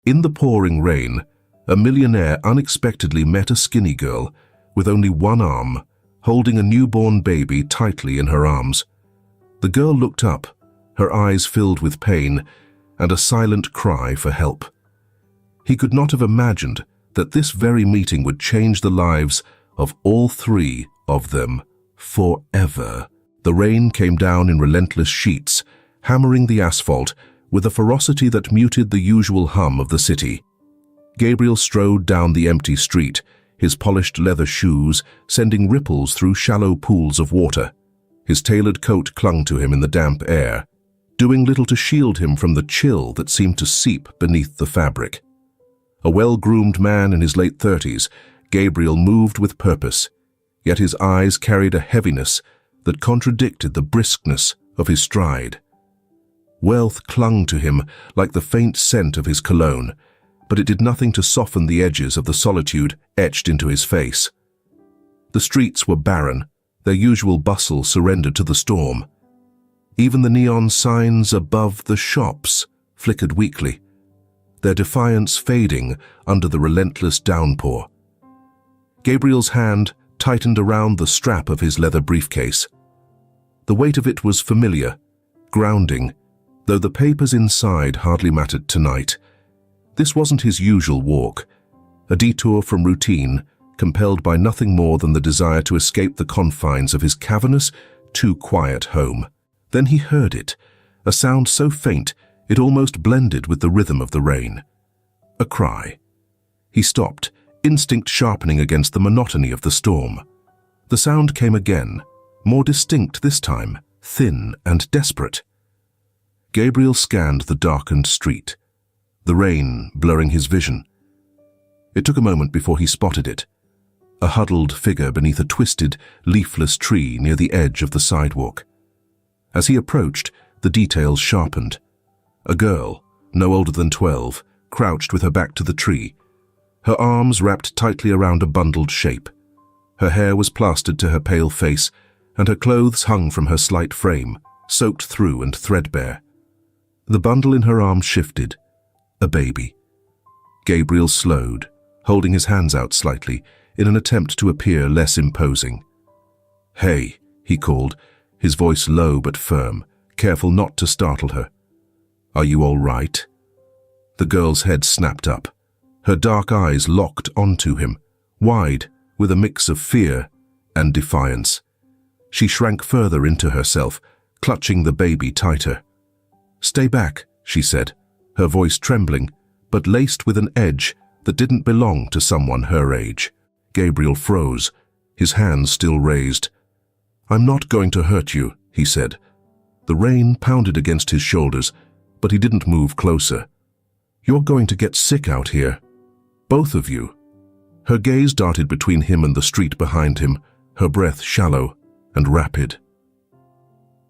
In the pouring rain, a millionaire unexpectedly met a skinny girl with only one arm, holding a newborn baby tightly in her arms. The girl looked up, her eyes filled with pain and a silent cry for help. He could not have imagined that this very meeting would change the lives of all three of them forever. The rain came down in relentless sheets, hammering the asphalt with a ferocity that muted the usual hum of the city. Gabriel strode down the empty street, his polished leather shoes sending ripples through shallow pools of water. His tailored coat clung to him in the damp air, doing little to shield him from the chill that seemed to seep beneath the fabric. A well-groomed man in his late 30s, Gabriel moved with purpose, yet his eyes carried a heaviness that contradicted the briskness of his stride. Wealth clung to him like the faint scent of his cologne, but it did nothing to soften the edges of the solitude etched into his face. The streets were barren, their usual bustle surrendered to the storm. Even the neon signs above the shops flickered weakly, their defiance fading under the relentless downpour. Gabriel's hand tightened around the strap of his leather briefcase. The weight of it was familiar, grounding, though the papers inside hardly mattered tonight. This wasn't his usual walk, a detour from routine, compelled by nothing more than the desire to escape the confines of his cavernous, too quiet home. Then he heard it, a sound so faint it almost blended with the rhythm of the rain. A cry. He stopped, instinct sharpening against the monotony of the storm. The sound came again, more distinct this time, thin and desperate. Gabriel scanned the darkened street, the rain blurring his vision. It took a moment before he spotted it, a huddled figure beneath a twisted, leafless tree near the edge of the sidewalk. As he approached, the details sharpened. A girl, no older than 12, crouched with her back to the tree, her arms wrapped tightly around a bundled shape. Her hair was plastered to her pale face, and her clothes hung from her slight frame, soaked through and threadbare. The bundle in her arms shifted. A baby. Gabriel slowed, holding his hands out slightly, in an attempt to appear less imposing. "Hey," he called, his voice low but firm, careful not to startle her. "Are you all right?" The girl's head snapped up, her dark eyes locked onto him, wide, with a mix of fear and defiance. She shrank further into herself, clutching the baby tighter. "Stay back," she said, her voice trembling, but laced with an edge that didn't belong to someone her age. Gabriel froze, his hands still raised. "I'm not going to hurt you," he said. The rain pounded against his shoulders, but he didn't move closer. "You're going to get sick out here. Both of you." Her gaze darted between him and the street behind him, her breath shallow and rapid.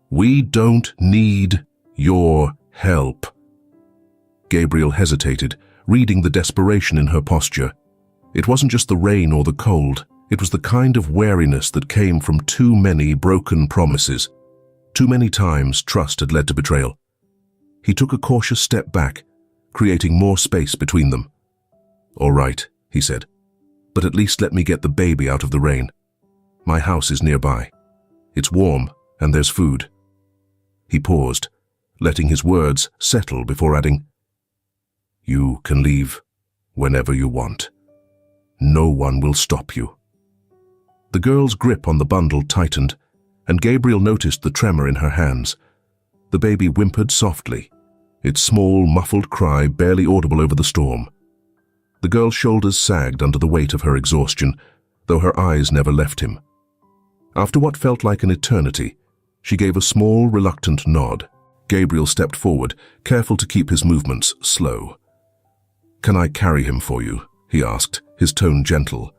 "We don't need your help." Gabriel hesitated, reading the desperation in her posture. It wasn't just the rain or the cold, it was the kind of wariness that came from too many broken promises. Too many times trust had led to betrayal. He took a cautious step back, creating more space between them. "All right," he said, "but at least let me get the baby out of the rain. My house is nearby. It's warm and there's food." He paused, letting his words settle before adding, "You can leave whenever you want. No one will stop you." The girl's grip on the bundle tightened, and Gabriel noticed the tremor in her hands. The baby whimpered softly, its small, muffled cry barely audible over the storm. The girl's shoulders sagged under the weight of her exhaustion, though her eyes never left him. After what felt like an eternity, she gave a small, reluctant nod. Gabriel stepped forward, careful to keep his movements slow. "Can I carry him for you?" he asked, his tone gentle.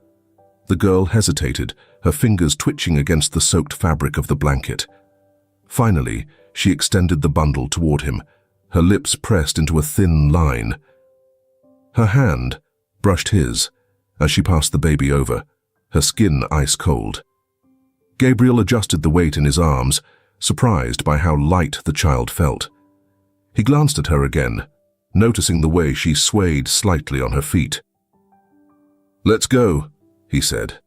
The girl hesitated, her fingers twitching against the soaked fabric of the blanket. Finally, she extended the bundle toward him, her lips pressed into a thin line. Her hand brushed his as she passed the baby over, her skin ice-cold. Gabriel adjusted the weight in his arms, surprised by how light the child felt. He glanced at her again, noticing the way she swayed slightly on her feet. "Let's go," he said,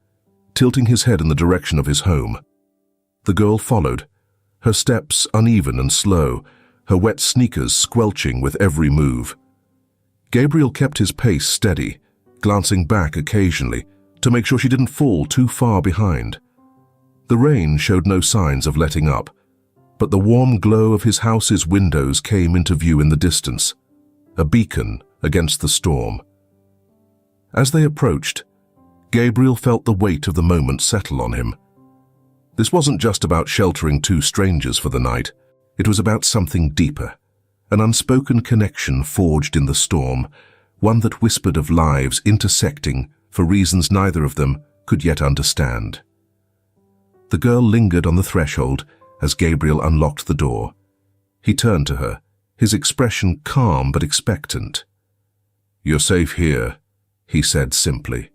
tilting his head in the direction of his home. The girl followed, her steps uneven and slow, her wet sneakers squelching with every move. Gabriel kept his pace steady, glancing back occasionally to make sure she didn't fall too far behind. The rain showed no signs of letting up, but the warm glow of his house's windows came into view in the distance, a beacon against the storm. As they approached, Gabriel felt the weight of the moment settle on him. This wasn't just about sheltering two strangers for the night. It was about something deeper, an unspoken connection forged in the storm, one that whispered of lives intersecting for reasons neither of them could yet understand. The girl lingered on the threshold as Gabriel unlocked the door. He turned to her, his expression calm but expectant. "You're safe here," he said simply.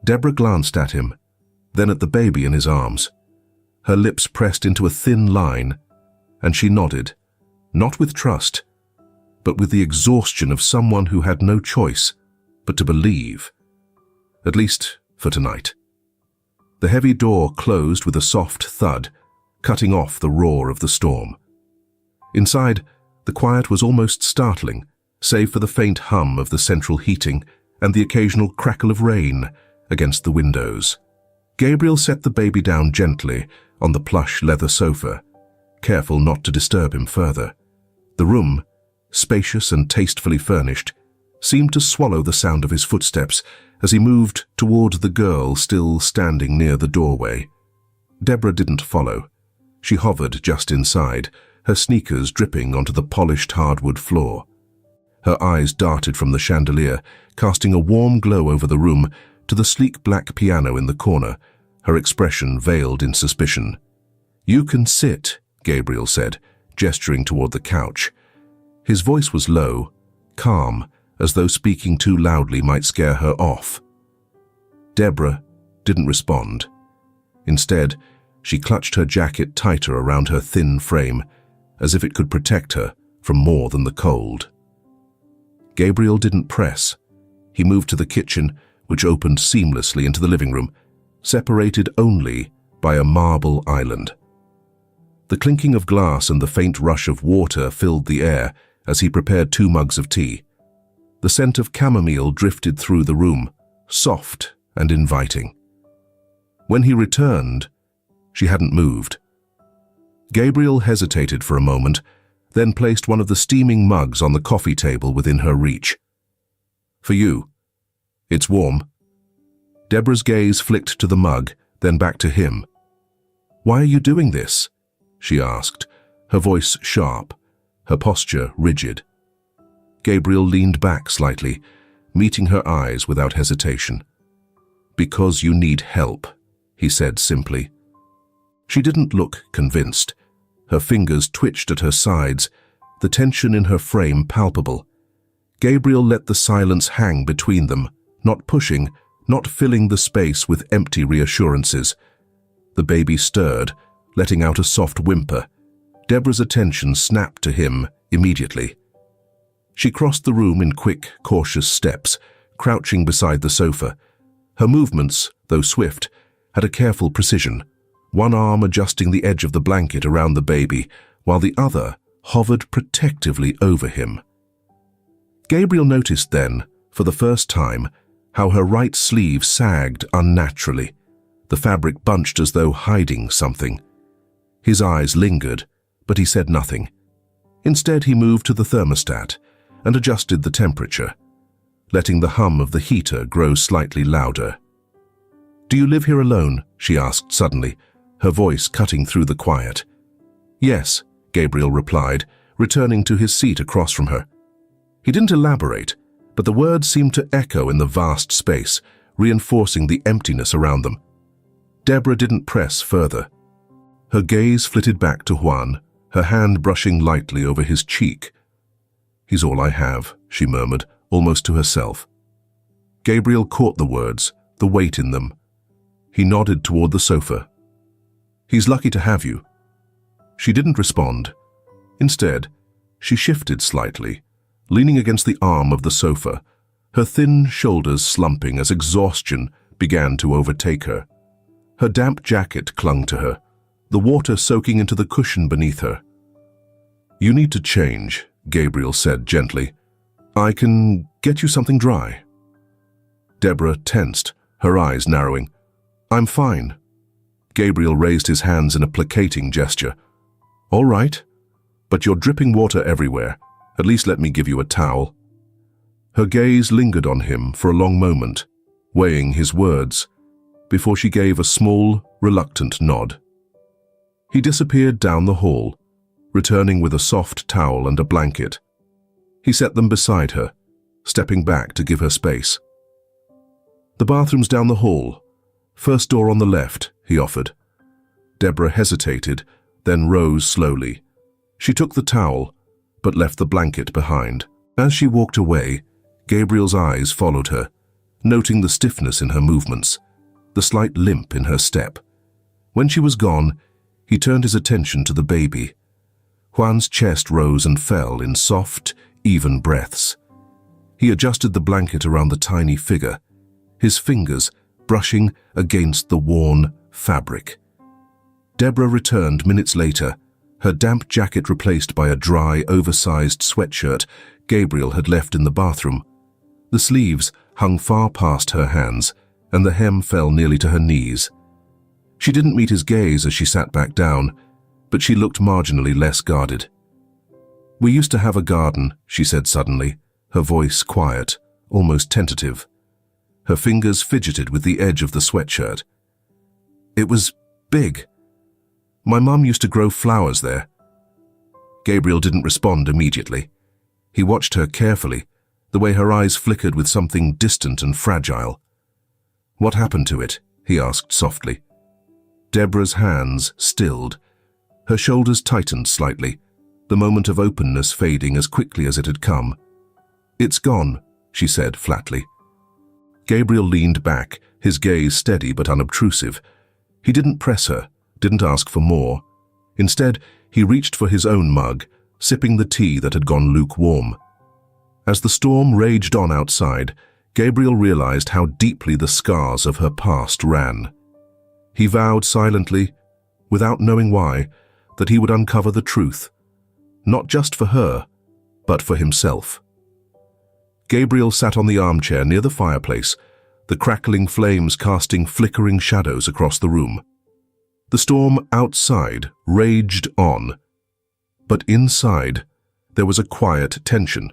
Deborah glanced at him, then at the baby in his arms. Her lips pressed into a thin line, and she nodded, not with trust, but with the exhaustion of someone who had no choice but to believe, at least for tonight. The heavy door closed with a soft thud, cutting off the roar of the storm. Inside, the quiet was almost startling, save for the faint hum of the central heating and the occasional crackle of rain against the windows. Gabriel set the baby down gently on the plush leather sofa, careful not to disturb him further. The room, spacious and tastefully furnished, seemed to swallow the sound of his footsteps as he moved toward the girl still standing near the doorway. Deborah didn't follow. She hovered just inside, her sneakers dripping onto the polished hardwood floor. Her eyes darted from the chandelier, casting a warm glow over the room, to the sleek black piano in the corner, her expression veiled in suspicion. "You can sit," Gabriel said, gesturing toward the couch. His voice was low, calm, as though speaking too loudly might scare her off. Deborah didn't respond. Instead, she clutched her jacket tighter around her thin frame, as if it could protect her from more than the cold. Gabriel didn't press. He moved to the kitchen, which opened seamlessly into the living room, separated only by a marble island. The clinking of glass and the faint rush of water filled the air as he prepared 2 mugs of tea. The scent of chamomile drifted through the room, soft and inviting. When he returned, she hadn't moved. Gabriel hesitated for a moment, then placed one of the steaming mugs on the coffee table within her reach. "For you. It's warm." Deborah's gaze flicked to the mug, then back to him. "Why are you doing this?" she asked, her voice sharp, her posture rigid. Gabriel leaned back slightly, meeting her eyes without hesitation. "Because you need help," he said simply. She didn't look convinced. Her fingers twitched at her sides, the tension in her frame palpable. Gabriel let the silence hang between them, not pushing, not filling the space with empty reassurances. The baby stirred, letting out a soft whimper. Deborah's attention snapped to him immediately. She crossed the room in quick, cautious steps, crouching beside the sofa. Her movements, though swift, had a careful precision, one arm adjusting the edge of the blanket around the baby, while the other hovered protectively over him. Gabriel noticed then, for the first time, how her right sleeve sagged unnaturally, the fabric bunched as though hiding something. His eyes lingered, but he said nothing. Instead, he moved to the thermostat and adjusted the temperature, letting the hum of the heater grow slightly louder. "Do you live here alone?" she asked suddenly, her voice cutting through the quiet. "Yes," Gabriel replied, returning to his seat across from her. He didn't elaborate, but the words seemed to echo in the vast space, reinforcing the emptiness around them. Deborah didn't press further. Her gaze flitted back to Juan, her hand brushing lightly over his cheek. "He's all I have," she murmured, almost to herself. Gabriel caught the words, the weight in them. He nodded toward the sofa. "He's lucky to have you." She didn't respond. Instead, she shifted slightly, leaning against the arm of the sofa, her thin shoulders slumping as exhaustion began to overtake her. Her damp jacket clung to her, the water soaking into the cushion beneath her. "You need to change," Gabriel said gently. "I can get you something dry." Deborah tensed, her eyes narrowing. "I'm fine." Gabriel raised his hands in a placating gesture. "All right, but you're dripping water everywhere. At least let me give you a towel." Her gaze lingered on him for a long moment, weighing his words, before she gave a small, reluctant nod. He disappeared down the hall, returning with a soft towel and a blanket. He set them beside her, stepping back to give her space. "The bathroom's down the hall. First door on the left," he offered. Deborah hesitated, then rose slowly. She took the towel, but left the blanket behind. As she walked away, Gabriel's eyes followed her, noting the stiffness in her movements, the slight limp in her step. When she was gone, he turned his attention to the baby. Juan's chest rose and fell in soft, even breaths. He adjusted the blanket around the tiny figure, his fingers brushing against the worn fabric. Deborah returned minutes later, her damp jacket replaced by a dry, oversized sweatshirt Gabriel had left in the bathroom. The sleeves hung far past her hands, and the hem fell nearly to her knees. She didn't meet his gaze as she sat back down, but she looked marginally less guarded. "We used to have a garden," she said suddenly, her voice quiet, almost tentative. Her fingers fidgeted with the edge of the sweatshirt. "It was big. My mum used to grow flowers there." Gabriel didn't respond immediately. He watched her carefully, the way her eyes flickered with something distant and fragile. "What happened to it?" he asked softly. Deborah's hands stilled. Her shoulders tightened slightly, the moment of openness fading as quickly as it had come. "It's gone," she said flatly. Gabriel leaned back, his gaze steady but unobtrusive. He didn't press her, didn't ask for more. Instead, he reached for his own mug, sipping the tea that had gone lukewarm. As the storm raged on outside, Gabriel realized how deeply the scars of her past ran. He vowed silently, without knowing why, that he would uncover the truth, not just for her, but for himself. Gabriel sat on the armchair near the fireplace, the crackling flames casting flickering shadows across the room. The storm outside raged on, but inside there was a quiet tension,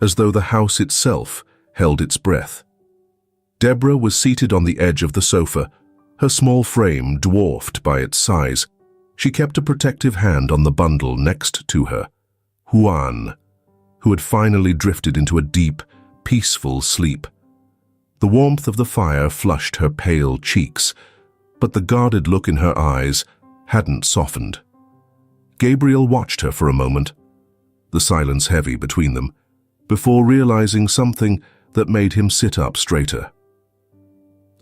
as though the house itself held its breath. Deborah was seated on the edge of the sofa, her small frame dwarfed by its size. She kept a protective hand on the bundle next to her, Juan, who had finally drifted into a deep, peaceful sleep. The warmth of the fire flushed her pale cheeks, but the guarded look in her eyes hadn't softened. Gabriel watched her for a moment, the silence heavy between them, before realizing something that made him sit up straighter.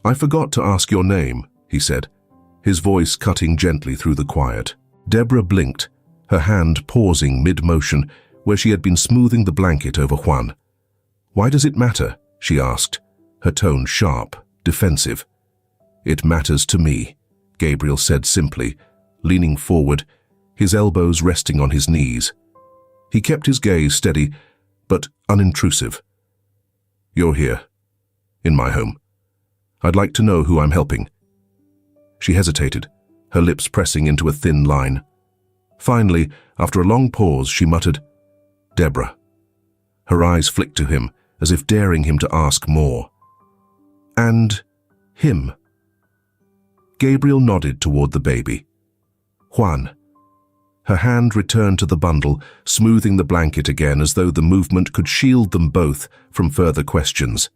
"I forgot to ask your name," he said, his voice cutting gently through the quiet. Deborah blinked, her hand pausing mid-motion where she had been smoothing the blanket over Juan. "Why does it matter?" she asked, her tone sharp, defensive. "It matters to me," Gabriel said simply, leaning forward, his elbows resting on his knees. He kept his gaze steady, but unintrusive. "You're here, in my home. I'd like to know who I'm helping." She hesitated, her lips pressing into a thin line. Finally, after a long pause, she muttered, "Deborah." Her eyes flicked to him, as if daring him to ask more. "And him?" Gabriel nodded toward the baby. "Juan." Her hand returned to the bundle, smoothing the blanket again as though the movement could shield them both from further questions.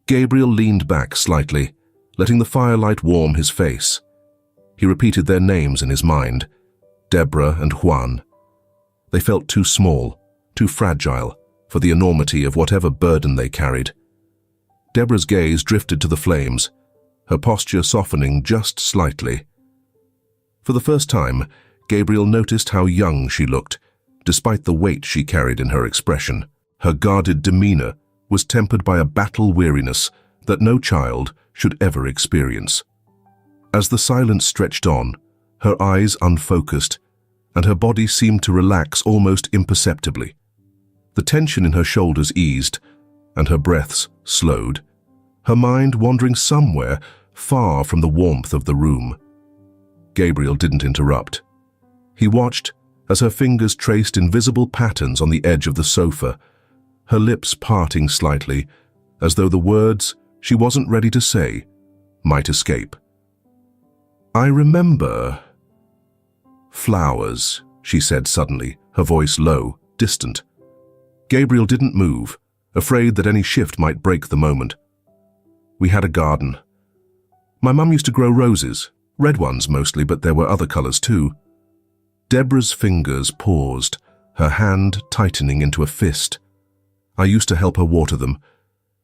Gabriel leaned back slightly, letting the firelight warm his face. He repeated their names in his mind, Deborah and Juan. They felt too small, too fragile, for the enormity of whatever burden they carried. Deborah's gaze drifted to the flames, her posture softening just slightly. For the first time, Gabriel noticed how young she looked, despite the weight she carried in her expression. Her guarded demeanor was tempered by a battle weariness that no child should ever experience. As the silence stretched on, her eyes unfocused, and her body seemed to relax almost imperceptibly. The tension in her shoulders eased, and her breaths slowed, her mind wandering somewhere far from the warmth of the room. Gabriel didn't interrupt. He watched as her fingers traced invisible patterns on the edge of the sofa, her lips parting slightly, as though the words she wasn't ready to say might escape. "I remember flowers," she said suddenly, her voice low, distant. Gabriel didn't move, afraid that any shift might break the moment. "We had a garden. My mum used to grow roses, red ones mostly, but there were other colors too." Deborah's fingers paused, her hand tightening into a fist. "I used to help her water them.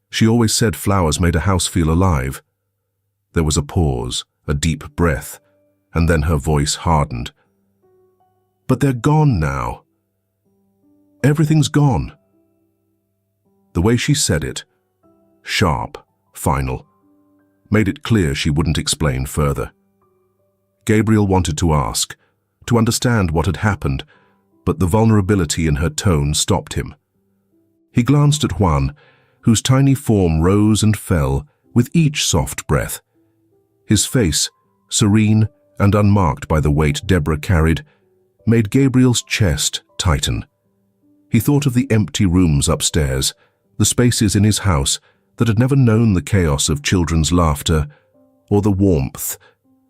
She always said flowers made a house feel alive." There was a pause, a deep breath, and then her voice hardened. "But they're gone now. Everything's gone." The way she said it, sharp, final, made it clear she wouldn't explain further. Gabriel wanted to ask, to understand what had happened, but the vulnerability in her tone stopped him. He glanced at Juan, whose tiny form rose and fell with each soft breath. His face, serene and unmarked by the weight Deborah carried, made Gabriel's chest tighten. He thought of the empty rooms upstairs, the spaces in his house that had never known the chaos of children's laughter or the warmth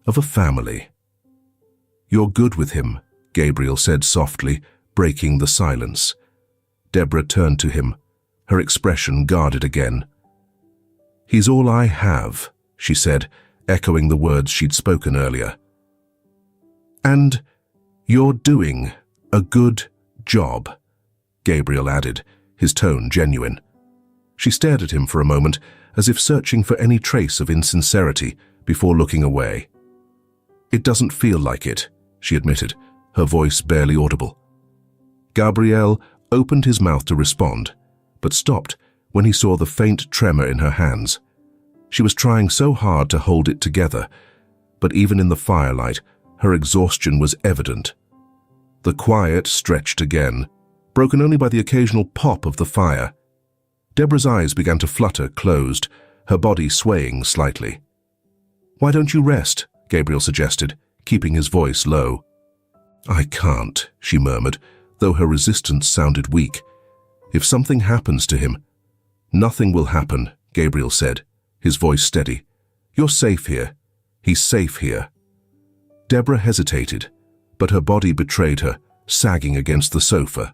of a family. "You're good with him," Gabriel said softly, breaking the silence. Deborah turned to him, her expression guarded again. "He's all I have," she said, echoing the words she'd spoken earlier. "And you're doing a good job," Gabriel added, his tone genuine. She stared at him for a moment, as if searching for any trace of insincerity before looking away. "It doesn't feel like it," she admitted, her voice barely audible. Gabriel opened his mouth to respond, but stopped when he saw the faint tremor in her hands. She was trying so hard to hold it together, but even in the firelight, her exhaustion was evident. The quiet stretched again, broken only by the occasional pop of the fire. Deborah's eyes began to flutter closed, her body swaying slightly. "Why don't you rest?" Gabriel suggested, keeping his voice low. "I can't," she murmured, though her resistance sounded weak. "If something happens to him—" "Nothing will happen," Gabriel said, his voice steady. "You're safe here. He's safe here." Deborah hesitated, but her body betrayed her, sagging against the sofa.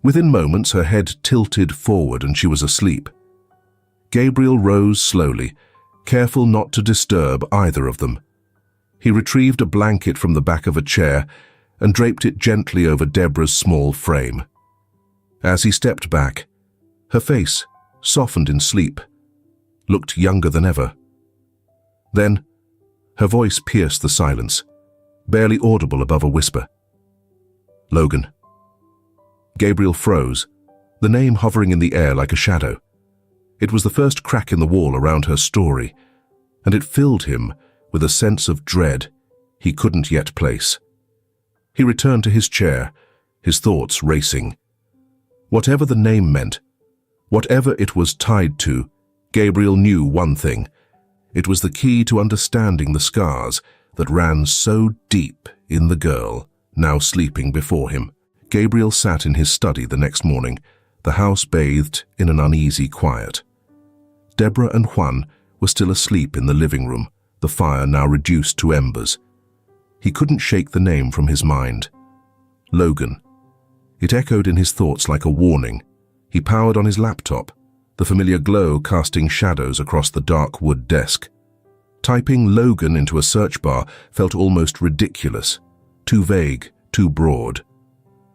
Within moments, her head tilted forward and she was asleep. Gabriel rose slowly, careful not to disturb either of them. He retrieved a blanket from the back of a chair and draped it gently over Deborah's small frame. As he stepped back, her face, softened in sleep, looked younger than ever. Then, her voice pierced the silence, barely audible above a whisper. "Logan." Gabriel froze, the name hovering in the air like a shadow. It was the first crack in the wall around her story, and it filled him with a sense of dread he couldn't yet place. He returned to his chair, his thoughts racing. Whatever the name meant, whatever it was tied to, Gabriel knew one thing. It was the key to understanding the scars that ran so deep in the girl now sleeping before him. Gabriel sat in his study the next morning, the house bathed in an uneasy quiet. Deborah and Juan were still asleep in the living room, the fire now reduced to embers. He couldn't shake the name from his mind. Logan. It echoed in his thoughts like a warning. He powered on his laptop, the familiar glow casting shadows across the dark wood desk. Typing Logan into a search bar felt almost ridiculous, too vague, too broad.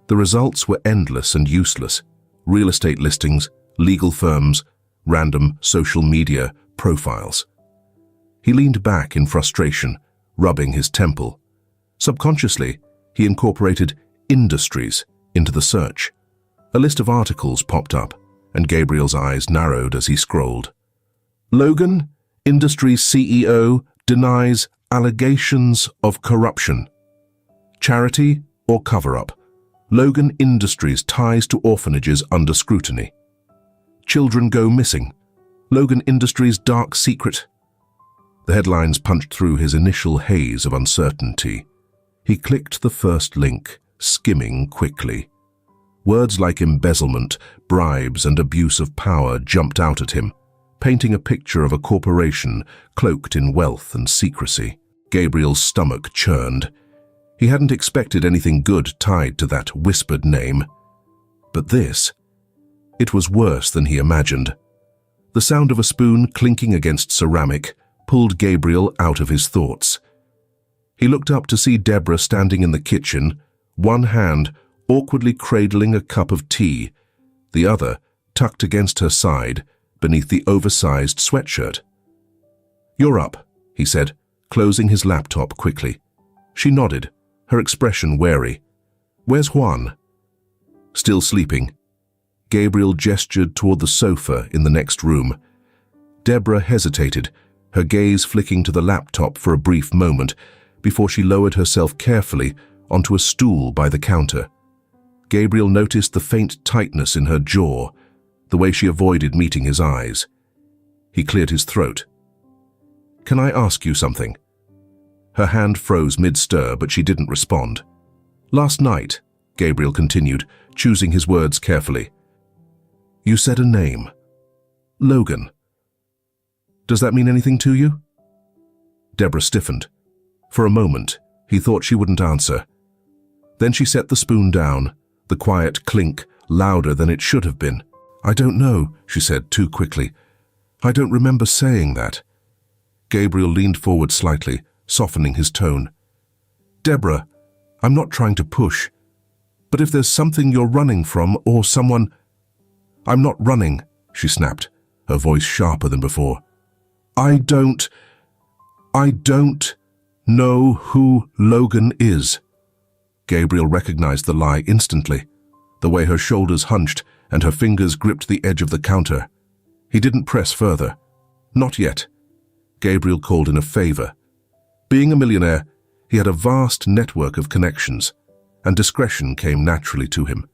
The results were endless and useless. Real estate listings, legal firms, random social media profiles. He leaned back in frustration, rubbing his temple. Subconsciously, he incorporated industries into the search. A list of articles popped up, and Gabriel's eyes narrowed as he scrolled. Logan Industries CEO denies allegations of corruption. Charity or cover-up? Logan Industries ties to orphanages under scrutiny. Children go missing. Logan Industries' dark secret. The headlines punched through his initial haze of uncertainty. He clicked the first link, skimming quickly. Words like embezzlement, bribes, and abuse of power jumped out at him, painting a picture of a corporation cloaked in wealth and secrecy. Gabriel's stomach churned. He hadn't expected anything good tied to that whispered name. But this, it was worse than he imagined. The sound of a spoon clinking against ceramic pulled Gabriel out of his thoughts. He looked up to see Deborah standing in the kitchen, one hand awkwardly cradling a cup of tea, the other tucked against her side beneath the oversized sweatshirt. "You're up," he said, closing his laptop quickly. She nodded, her expression wary. "Where's Juan?" "Still sleeping." Gabriel gestured toward the sofa in the next room. Deborah hesitated, her gaze flicking to the laptop for a brief moment before she lowered herself carefully onto a stool by the counter. Gabriel noticed the faint tightness in her jaw, the way she avoided meeting his eyes. He cleared his throat. "Can I ask you something?" Her hand froze mid-stir, but she didn't respond. "Last night," Gabriel continued, choosing his words carefully, "you said a name. Logan. Does that mean anything to you?" Deborah stiffened. For a moment, he thought she wouldn't answer. Then she set the spoon down, the quiet clink louder than it should have been. "I don't know," she said too quickly. "I don't remember saying that." Gabriel leaned forward slightly, softening his tone. "Deborah, I'm not trying to push, but if there's something you're running from or someone—" "I'm not running," she snapped, her voice sharper than before. I don't know who Logan is." Gabriel recognized the lie instantly, the way her shoulders hunched and her fingers gripped the edge of the counter. He didn't press further. Not yet. Gabriel called in a favor. Being a millionaire, he had a vast network of connections, and discretion came naturally to him.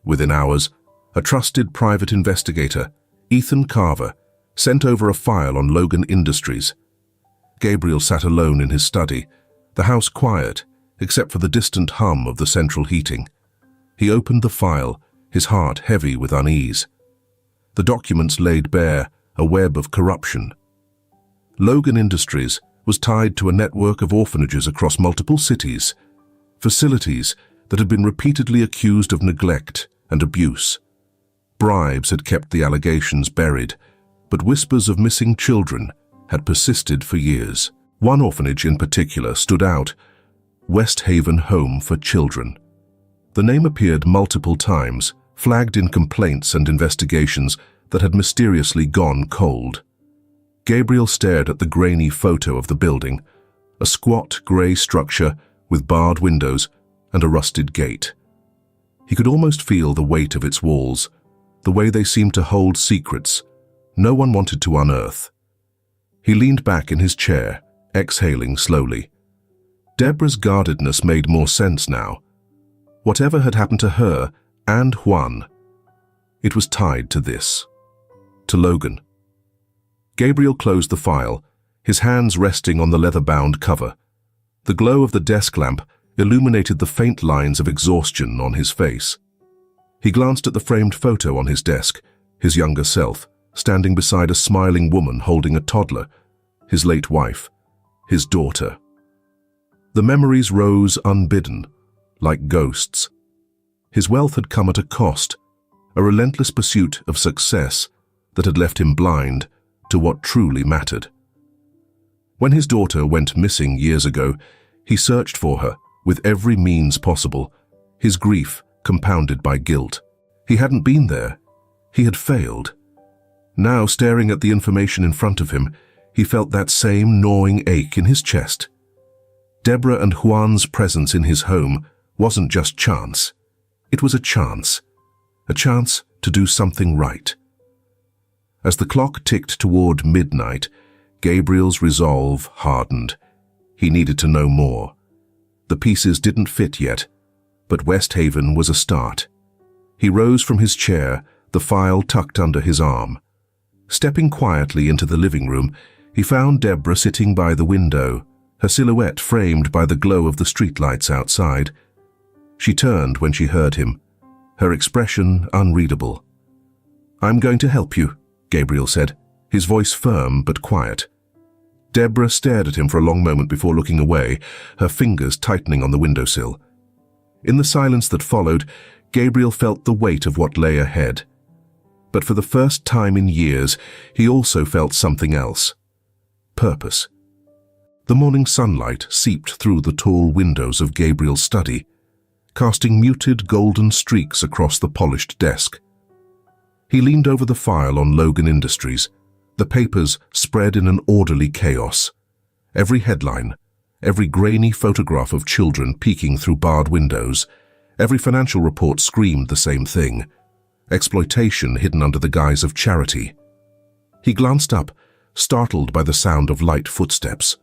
Within hours, a trusted private investigator, Ethan Carver, sent over a file on Logan Industries. Gabriel sat alone in his study, the house quiet, except for the distant hum of the central heating. He opened the file, his heart heavy with unease. The documents laid bare a web of corruption. Logan Industries was tied to a network of orphanages across multiple cities, facilities that had been repeatedly accused of neglect and abuse. Bribes had kept the allegations buried, but whispers of missing children had persisted for years. One orphanage in particular stood out, West Haven Home for Children. The name appeared multiple times, flagged in complaints and investigations that had mysteriously gone cold. Gabriel stared at the grainy photo of the building, a squat grey structure with barred windows and a rusted gate. He could almost feel the weight of its walls, the way they seemed to hold secrets no one wanted to unearth. He leaned back in his chair, exhaling slowly. Deborah's guardedness made more sense now. Whatever had happened to her and Juan, it was tied to this, to Logan. Gabriel closed the file, his hands resting on the leather-bound cover. The glow of the desk lamp illuminated the faint lines of exhaustion on his face. He glanced at the framed photo on his desk, his younger self, standing beside a smiling woman holding a toddler, his late wife, his daughter. The memories rose unbidden, like ghosts. His wealth had come at a cost, a relentless pursuit of success that had left him blind to what truly mattered. When his daughter went missing years ago, he searched for her with every means possible, his grief compounded by guilt. He hadn't been there. He had failed. Now, staring at the information in front of him, he felt that same gnawing ache in his chest. Deborah and Juan's presence in his home wasn't just chance. It was a chance. a chance to do something right. As the clock ticked toward midnight, Gabriel's resolve hardened. He needed to know more. The pieces didn't fit yet, but West Haven was a start. He rose from his chair, the file tucked under his arm. Stepping quietly into the living room, he found Deborah sitting by the window, her silhouette framed by the glow of the streetlights outside. She turned when she heard him, her expression unreadable. "I'm going to help you," Gabriel said, his voice firm but quiet. Deborah stared at him for a long moment before looking away, her fingers tightening on the windowsill. In the silence that followed, Gabriel felt the weight of what lay ahead. But for the first time in years, he also felt something else. Purpose. The morning sunlight seeped through the tall windows of Gabriel's study, casting muted golden streaks across the polished desk. He leaned over the file on Logan Industries, the papers spread in an orderly chaos. Every headline, every grainy photograph of children peeking through barred windows, every financial report screamed the same thing: exploitation hidden under the guise of charity. He glanced up, startled by the sound of light footsteps.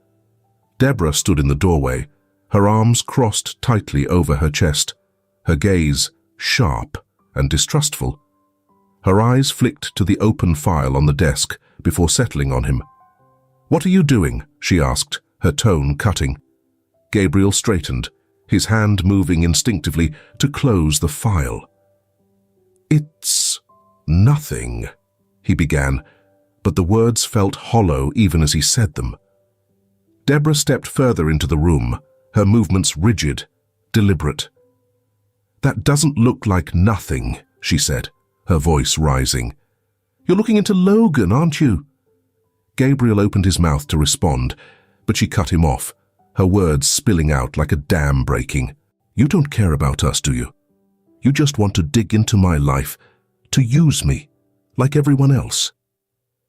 Deborah stood in the doorway, her arms crossed tightly over her chest, her gaze sharp and distrustful. Her eyes flicked to the open file on the desk before settling on him. "What are you doing?" she asked, her tone cutting. Gabriel straightened, his hand moving instinctively to close the file. "It's nothing," he began, but the words felt hollow even as he said them. Deborah stepped further into the room, her movements rigid, deliberate. "That doesn't look like nothing," she said, her voice rising. "You're looking into Logan, aren't you?" Gabriel opened his mouth to respond, but she cut him off, her words spilling out like a dam breaking. "You don't care about us, do you? You just want to dig into my life, to use me, like everyone else."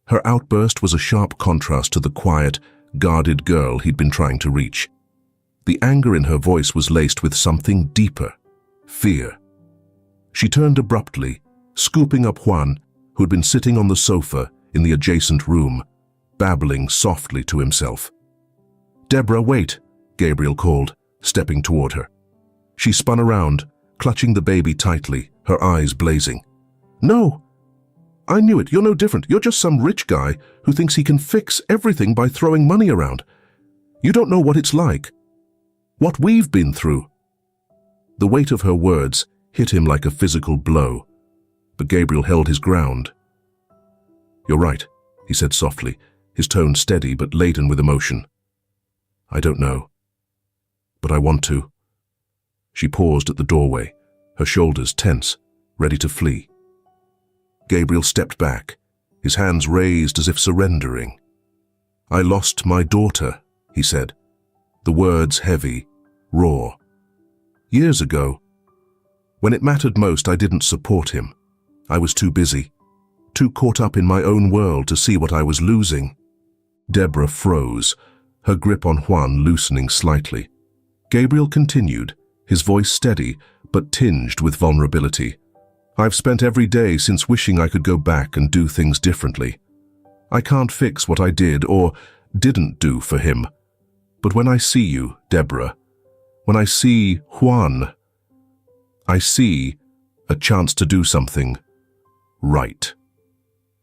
Her outburst was a sharp contrast to the quiet, guarded girl he'd been trying to reach. The anger in her voice was laced with something deeper: fear. She turned abruptly, scooping up Juan, who'd been sitting on the sofa in the adjacent room, babbling softly to himself. "Deborah, wait," Gabriel called, stepping toward her. She spun around, clutching the baby tightly, her eyes blazing. "No! I knew it. You're no different. You're just some rich guy who thinks he can fix everything by throwing money around. You don't know what it's like. What we've been through." The weight of her words hit him like a physical blow, but Gabriel held his ground. "You're right," he said softly, his tone steady but laden with emotion. "I don't know, but I want to." She paused at the doorway, her shoulders tense, ready to flee. Gabriel stepped back, his hands raised as if surrendering. "I lost my daughter," he said, the words heavy, raw. "Years ago. When it mattered most, I didn't support him. I was too busy, too caught up in my own world to see what I was losing." Deborah froze, her grip on Juan loosening slightly. Gabriel continued, his voice steady but tinged with vulnerability. "I've spent every day since wishing I could go back and do things differently. I can't fix what I did or didn't do for him. But when I see you, Deborah, when I see Juan, I see a chance to do something right."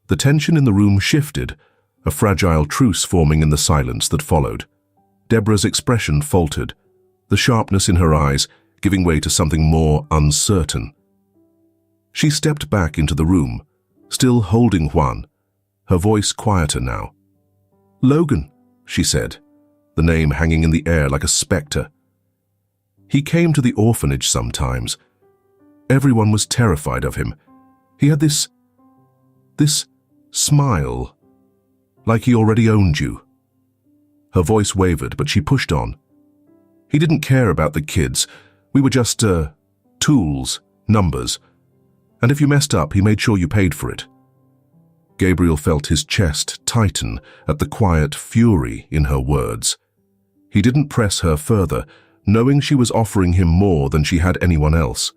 The tension in the room shifted, a fragile truce forming in the silence that followed. Deborah's expression faltered, the sharpness in her eyes giving way to something more uncertain. She stepped back into the room, still holding Juan, her voice quieter now. "Logan," she said, the name hanging in the air like a specter. "He came to the orphanage sometimes. Everyone was terrified of him. He had this smile, like he already owned you." Her voice wavered, but she pushed on. "He didn't care about the kids. We were just, tools, numbers. And if you messed up, he made sure you paid for it." Gabriel felt his chest tighten at the quiet fury in her words. He didn't press her further, knowing she was offering him more than she had anyone else.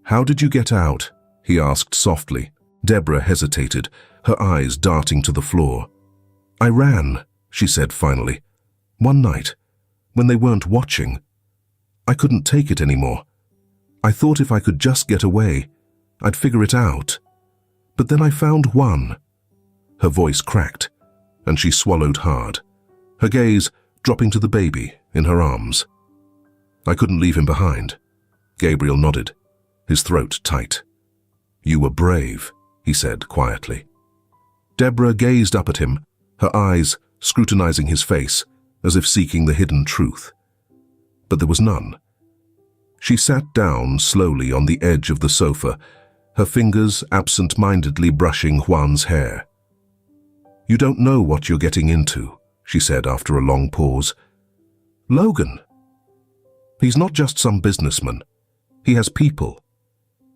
"How did you get out?" he asked softly. Deborah hesitated, her eyes darting to the floor. "I ran," she said finally. "One night, when they weren't watching. I couldn't take it anymore. I thought if I could just get away, I'd figure it out. But then I found Juan." Her voice cracked, and she swallowed hard, her gaze dropping to the baby in her arms. "I couldn't leave him behind." Gabriel nodded, his throat tight. "You were brave," he said quietly. Deborah gazed up at him, her eyes scrutinizing his face as if seeking the hidden truth. But there was none. She sat down slowly on the edge of the sofa, her fingers absent-mindedly brushing Juan's hair. "You don't know what you're getting into," she said after a long pause. "Logan. He's not just some businessman. He has people.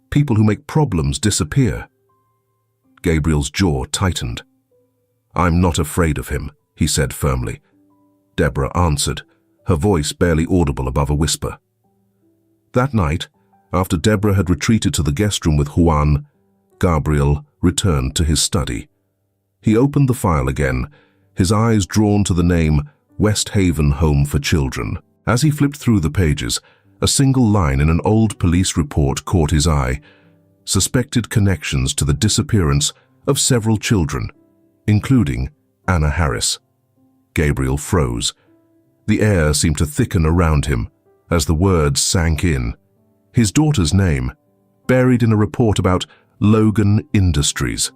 People who make problems disappear." Gabriel's jaw tightened. "I'm not afraid of him," he said firmly. Deborah answered, her voice barely audible above a whisper. That night, after Deborah had retreated to the guest room with Juan, Gabriel returned to his study. He opened the file again, his eyes drawn to the name West Haven Home for Children. As he flipped through the pages, a single line in an old police report caught his eye: suspected connections to the disappearance of several children, including Anna Harris. Gabriel froze. The air seemed to thicken around him as the words sank in. His daughter's name, buried in a report about Logan Industries.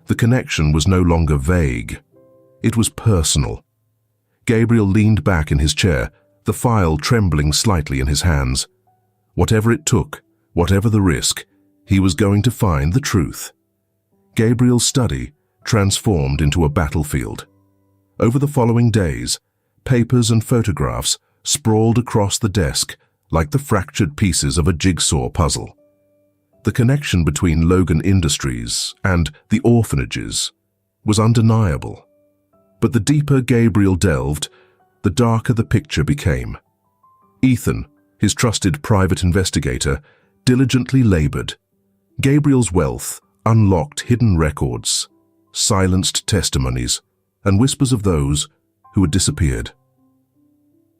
The connection was no longer vague. It was personal. Gabriel leaned back in his chair, the file trembling slightly in his hands. Whatever it took, whatever the risk, he was going to find the truth. Gabriel's study transformed into a battlefield. Over the following days, papers and photographs sprawled across the desk like the fractured pieces of a jigsaw puzzle. The connection between Logan Industries and the orphanages was undeniable. But the deeper Gabriel delved, the darker the picture became. Ethan, his trusted private investigator, diligently labored. Gabriel's wealth unlocked hidden records, silenced testimonies, and whispers of those who had disappeared.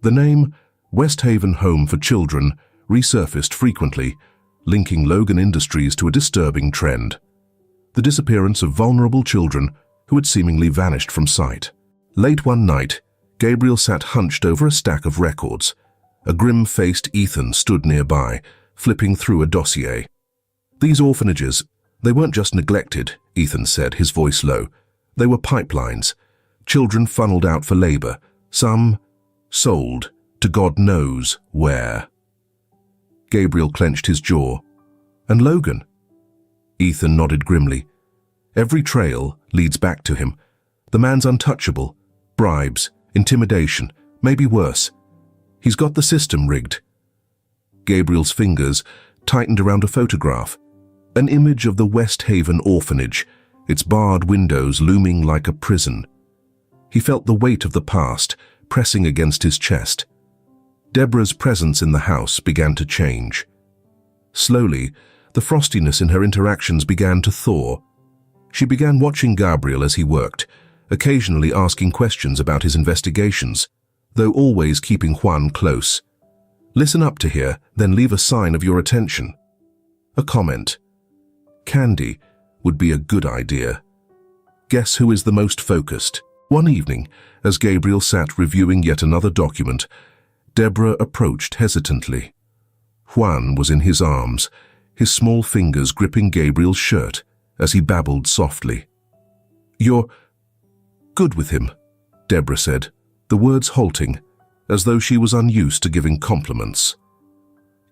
The name West Haven Home for Children resurfaced frequently, linking Logan Industries to a disturbing trend: the disappearance of vulnerable children who had seemingly vanished from sight. Late one night, Gabriel sat hunched over a stack of records. A grim-faced Ethan stood nearby, flipping through a dossier. "These orphanages, they weren't just neglected," Ethan said, his voice low. "They were pipelines. Children funneled out for labor, some sold to God knows where." Gabriel clenched his jaw. "And Logan?" Ethan nodded grimly. "Every trail leads back to him. The man's untouchable. Bribes, intimidation, maybe worse. He's got the system rigged." Gabriel's fingers tightened around a photograph, an image of the West Haven orphanage, its barred windows looming like a prison. He felt the weight of the past pressing against his chest. Deborah's presence in the house began to change. Slowly, the frostiness in her interactions began to thaw. She began watching Gabriel as he worked, occasionally asking questions about his investigations, though always keeping Juan close. "Listen up to here, then leave a sign of your attention." A comment. Candy would be a good idea. Guess who is the most focused? One evening, as Gabriel sat reviewing yet another document, Deborah approached hesitantly. Juan was in his arms, his small fingers gripping Gabriel's shirt as he babbled softly. "You're good with him," Deborah said, the words halting, as though she was unused to giving compliments.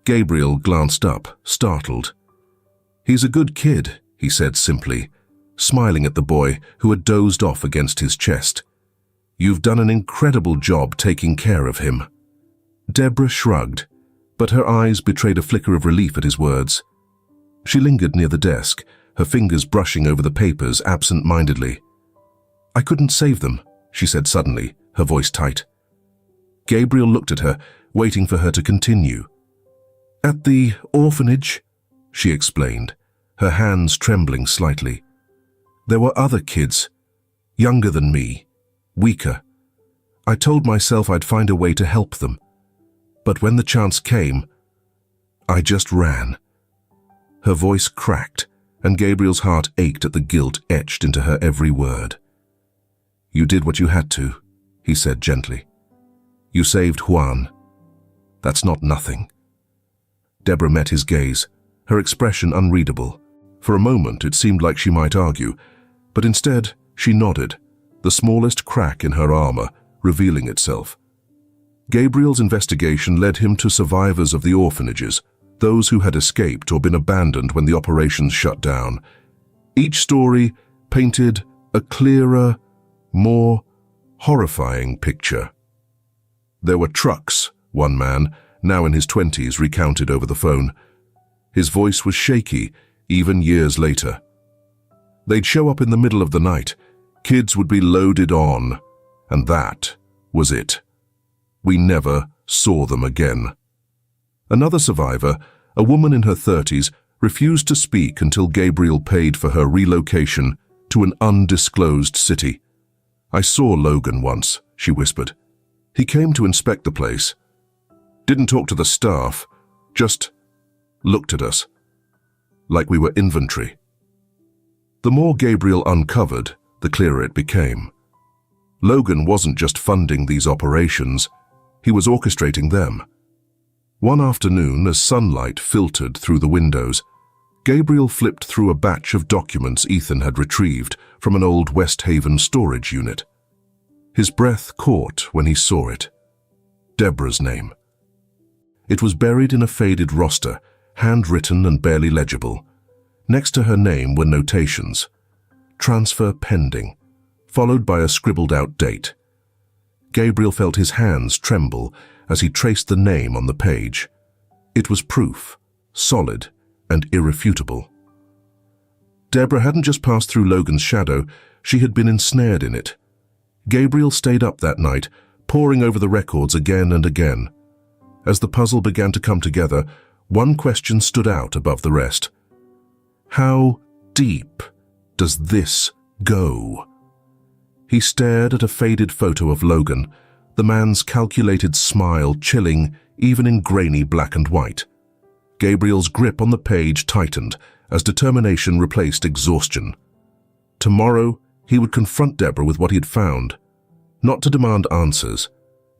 Gabriel glanced up, startled. "He's a good kid," he said simply, smiling at the boy who had dozed off against his chest. "You've done an incredible job taking care of him." Deborah shrugged, but her eyes betrayed a flicker of relief at his words. She lingered near the desk, her fingers brushing over the papers absent-mindedly. "I couldn't save them," she said suddenly, her voice tight. Gabriel looked at her, waiting for her to continue. "At the orphanage, she explained, her hands trembling slightly. There were other kids, younger than me, weaker. I told myself I'd find a way to help them. But when the chance came, I just ran. Her voice cracked, and Gabriel's heart ached at the guilt etched into her every word. You did what you had to, he said gently. You saved Juan. That's not nothing. Deborah met his gaze, her expression unreadable. For a moment it seemed like she might argue, but instead she nodded, the smallest crack in her armor revealing itself. Gabriel's investigation led him to survivors of the orphanages, those who had escaped or been abandoned when the operations shut down. Each story painted a clearer, more horrifying picture. There were trucks, one man, now in his 20s, recounted over the phone. His voice was shaky, even years later. They'd show up in the middle of the night. Kids would be loaded on, and that was it. We never saw them again. Another survivor, a woman in her 30s, refused to speak until Gabriel paid for her relocation to an undisclosed city. I saw Logan once, she whispered. He came to inspect the place. Didn't talk to the staff, just looked at us, like we were inventory. The more Gabriel uncovered, the clearer it became. Logan wasn't just funding these operations, he was orchestrating them. One afternoon, as sunlight filtered through the windows, Gabriel flipped through a batch of documents Ethan had retrieved from an old West Haven storage unit. His breath caught when he saw it. Deborah's name. It was buried in a faded roster, handwritten and barely legible. Next to her name were notations. Transfer pending, followed by a scribbled-out date. Gabriel felt his hands tremble as he traced the name on the page. It was proof, solid and irrefutable. Deborah hadn't just passed through Logan's shadow, she had been ensnared in it. Gabriel stayed up that night, poring over the records again and again. As the puzzle began to come together, one question stood out above the rest. How deep does this go? He stared at a faded photo of Logan, the man's calculated smile chilling even in grainy black and white. Gabriel's grip on the page tightened as determination replaced exhaustion. Tomorrow, he would confront Deborah with what he had found, not to demand answers,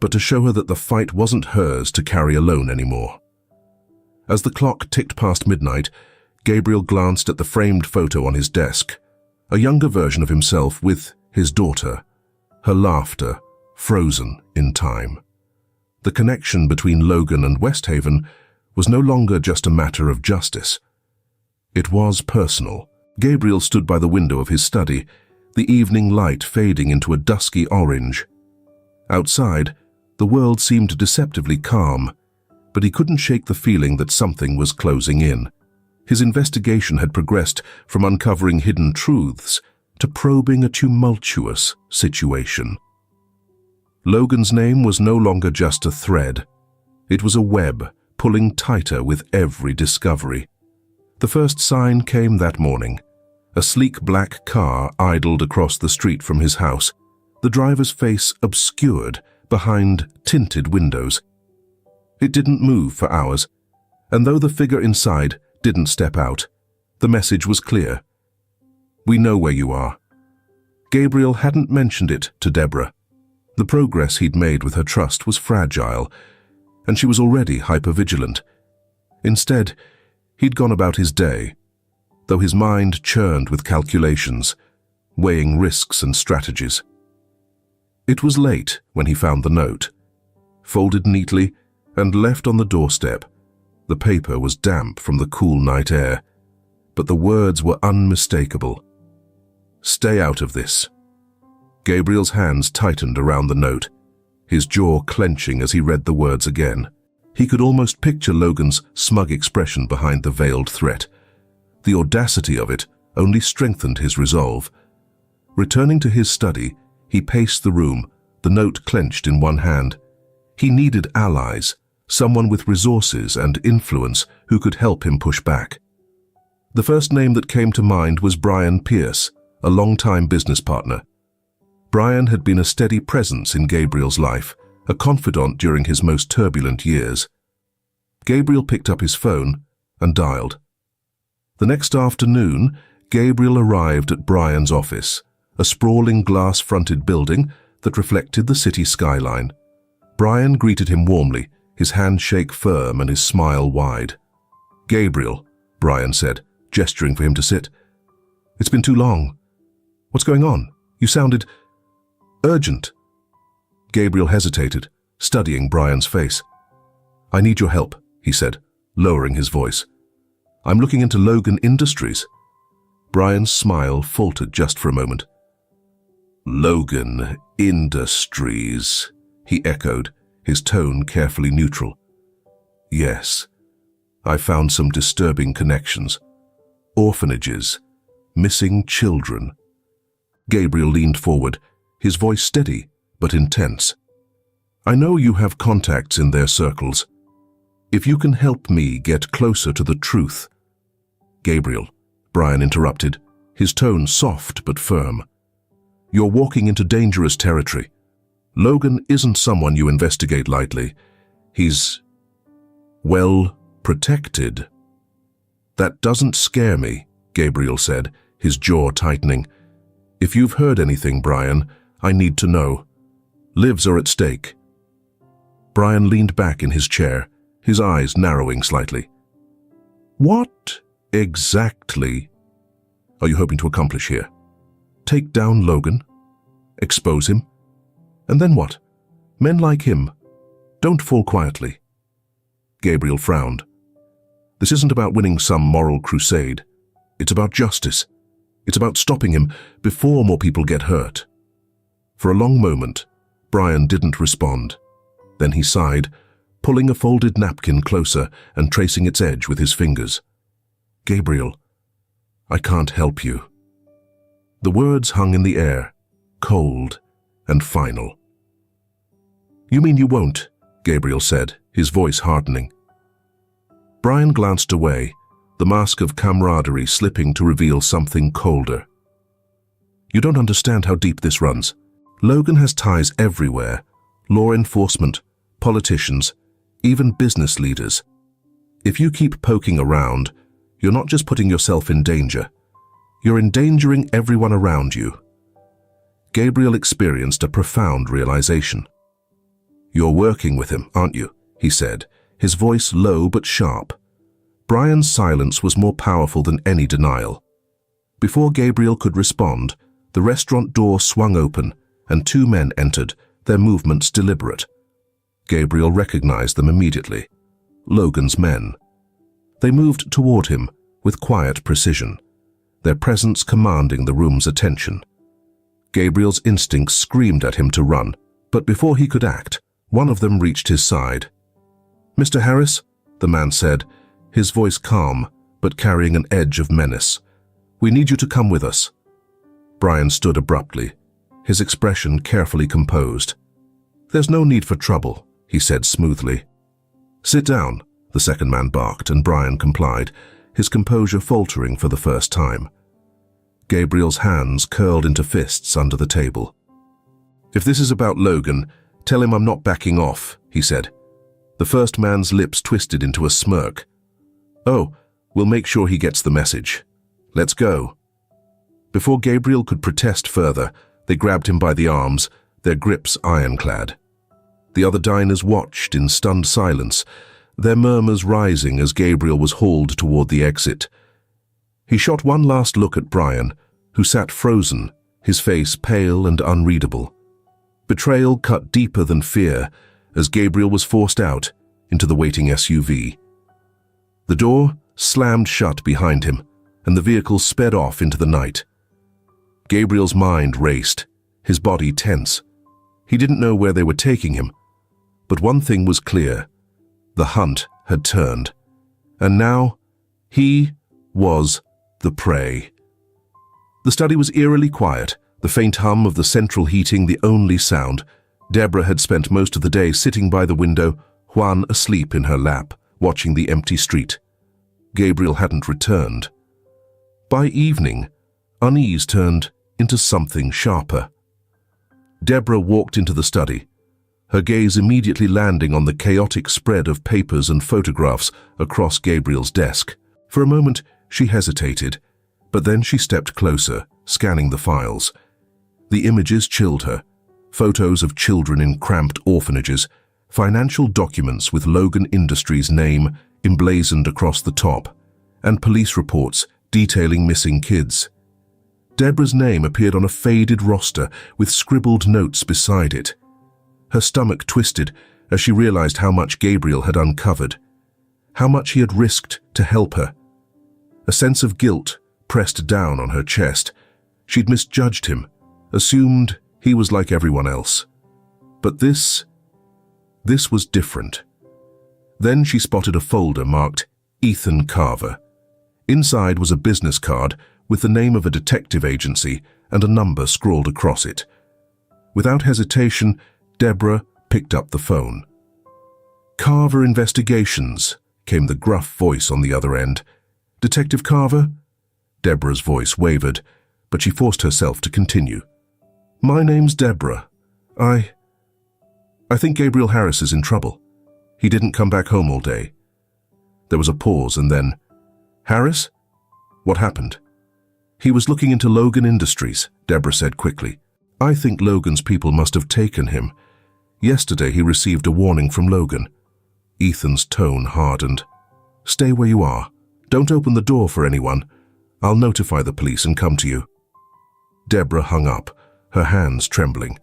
but to show her that the fight wasn't hers to carry alone anymore. As the clock ticked past midnight, Gabriel glanced at the framed photo on his desk, a younger version of himself with his daughter, her laughter frozen in time. The connection between Logan and West Haven was no longer just a matter of justice. It was personal. Gabriel stood by the window of his study, the evening light fading into a dusky orange. Outside, the world seemed deceptively calm, but he couldn't shake the feeling that something was closing in. His investigation had progressed from uncovering hidden truths to probing a tumultuous situation. Logan's name was no longer just a thread. It was a web, pulling tighter with every discovery. The first sign came that morning. A sleek black car idled across the street from his house, the driver's face obscured behind tinted windows. It didn't move for hours, and though the figure inside didn't step out, the message was clear. We know where you are. Gabriel hadn't mentioned it to Deborah. The progress he'd made with her trust was fragile, and she was already hypervigilant. Instead, he'd gone about his day, though his mind churned with calculations, weighing risks and strategies. It was late when he found the note. Folded neatly and left on the doorstep, the paper was damp from the cool night air, but the words were unmistakable. Stay out of this. Gabriel's hands tightened around the note, his jaw clenching as he read the words again. He could almost picture Logan's smug expression behind the veiled threat. The audacity of it only strengthened his resolve. Returning to his study, he paced the room, the note clenched in one hand. He needed allies, someone with resources and influence who could help him push back. The first name that came to mind was Brian Pierce, a long-time business partner. Brian had been a steady presence in Gabriel's life, a confidant during his most turbulent years. Gabriel picked up his phone and dialed. The next afternoon, Gabriel arrived at Brian's office, a sprawling glass-fronted building that reflected the city skyline. Brian greeted him warmly, his handshake firm and his smile wide. "Gabriel," Brian said, gesturing for him to sit. "It's been too long. What's going on? You sounded urgent." Gabriel hesitated, studying Brian's face. "I need your help," he said, lowering his voice. "I'm looking into Logan Industries." Brian's smile faltered just for a moment. "Logan Industries," he echoed, his tone carefully neutral. "Yes, I found some disturbing connections. Orphanages, missing children." Gabriel leaned forward, his voice steady but intense. "I know you have contacts in their circles. If you can help me get closer to the truth—" "Gabriel," Brian interrupted, his tone soft but firm. "You're walking into dangerous territory. Logan isn't someone you investigate lightly. He's, well, protected." "That doesn't scare me," Gabriel said, his jaw tightening. "If you've heard anything, Brian, I need to know. Lives are at stake." Brian leaned back in his chair, his eyes narrowing slightly. "What exactly are you hoping to accomplish here? Take down Logan? Expose him? And then what? Men like him don't fall quietly." Gabriel frowned. "This isn't about winning some moral crusade. It's about justice. It's about stopping him before more people get hurt." For a long moment, Brian didn't respond. Then he sighed, pulling a folded napkin closer and tracing its edge with his fingers. "Gabriel, I can't help you." The words hung in the air, cold and final. "You mean you won't?" Gabriel said, his voice hardening. Brian glanced away, the mask of camaraderie slipping to reveal something colder. "You don't understand how deep this runs. Logan has ties everywhere: law enforcement, politicians, even business leaders. If you keep poking around, you're not just putting yourself in danger. You're endangering everyone around you." Gabriel experienced a profound realization. "You're working with him, aren't you?" he said, his voice low but sharp. Brian's silence was more powerful than any denial. Before Gabriel could respond, the restaurant door swung open and two men entered, their movements deliberate. Gabriel recognized them immediately. Logan's men. They moved toward him with quiet precision, their presence commanding the room's attention. Gabriel's instincts screamed at him to run, but before he could act, one of them reached his side. "Mr. Harris," the man said, his voice calm but carrying an edge of menace, "we need you to come with us." Brian stood abruptly, his expression carefully composed. "There's no need for trouble," he said smoothly. "Sit down," the second man barked, and Brian complied, his composure faltering for the first time. Gabriel's hands curled into fists under the table. "If this is about Logan, tell him I'm not backing off," he said. The first man's lips twisted into a smirk. "Oh, we'll make sure he gets the message. Let's go." Before Gabriel could protest further, they grabbed him by the arms, their grips ironclad. The other diners watched in stunned silence, their murmurs rising as Gabriel was hauled toward the exit. He shot one last look at Brian, who sat frozen, his face pale and unreadable. Betrayal cut deeper than fear as Gabriel was forced out into the waiting SUV. The door slammed shut behind him, and the vehicle sped off into the night. Gabriel's mind raced, his body tense. He didn't know where they were taking him, but one thing was clear. The hunt had turned, and now he was the prey. The study was eerily quiet, the faint hum of the central heating the only sound. Deborah had spent most of the day sitting by the window, Juan asleep in her lap, watching the empty street. Gabriel hadn't returned. By evening, unease turned into something sharper. Deborah walked into the study, her gaze immediately landing on the chaotic spread of papers and photographs across Gabriel's desk. For a moment, she hesitated, but then she stepped closer, scanning the files. The images chilled her. Photos of children in cramped orphanages, financial documents with Logan Industries' name emblazoned across the top, and police reports detailing missing kids. Deborah's name appeared on a faded roster with scribbled notes beside it. Her stomach twisted as she realized how much Gabriel had uncovered, how much he had risked to help her. A sense of guilt pressed down on her chest. She'd misjudged him, assumed he was like everyone else. But this was different. Then she spotted a folder marked Ethan Carver. Inside was a business card with the name of a detective agency and a number scrawled across it. Without hesitation, Deborah picked up the phone. "Carver Investigations," came the gruff voice on the other end. "Detective Carver?" Deborah's voice wavered, but she forced herself to continue. "My name's Deborah. I think Gabriel Harris is in trouble. He didn't come back home all day." There was a pause and then, "Harris? What happened?" "He was looking into Logan Industries," Deborah said quickly. "I think Logan's people must have taken him. Yesterday he received a warning from Logan." Ethan's tone hardened. "Stay where you are. Don't open the door for anyone. I'll notify the police and come to you." Deborah hung up, her hands trembling.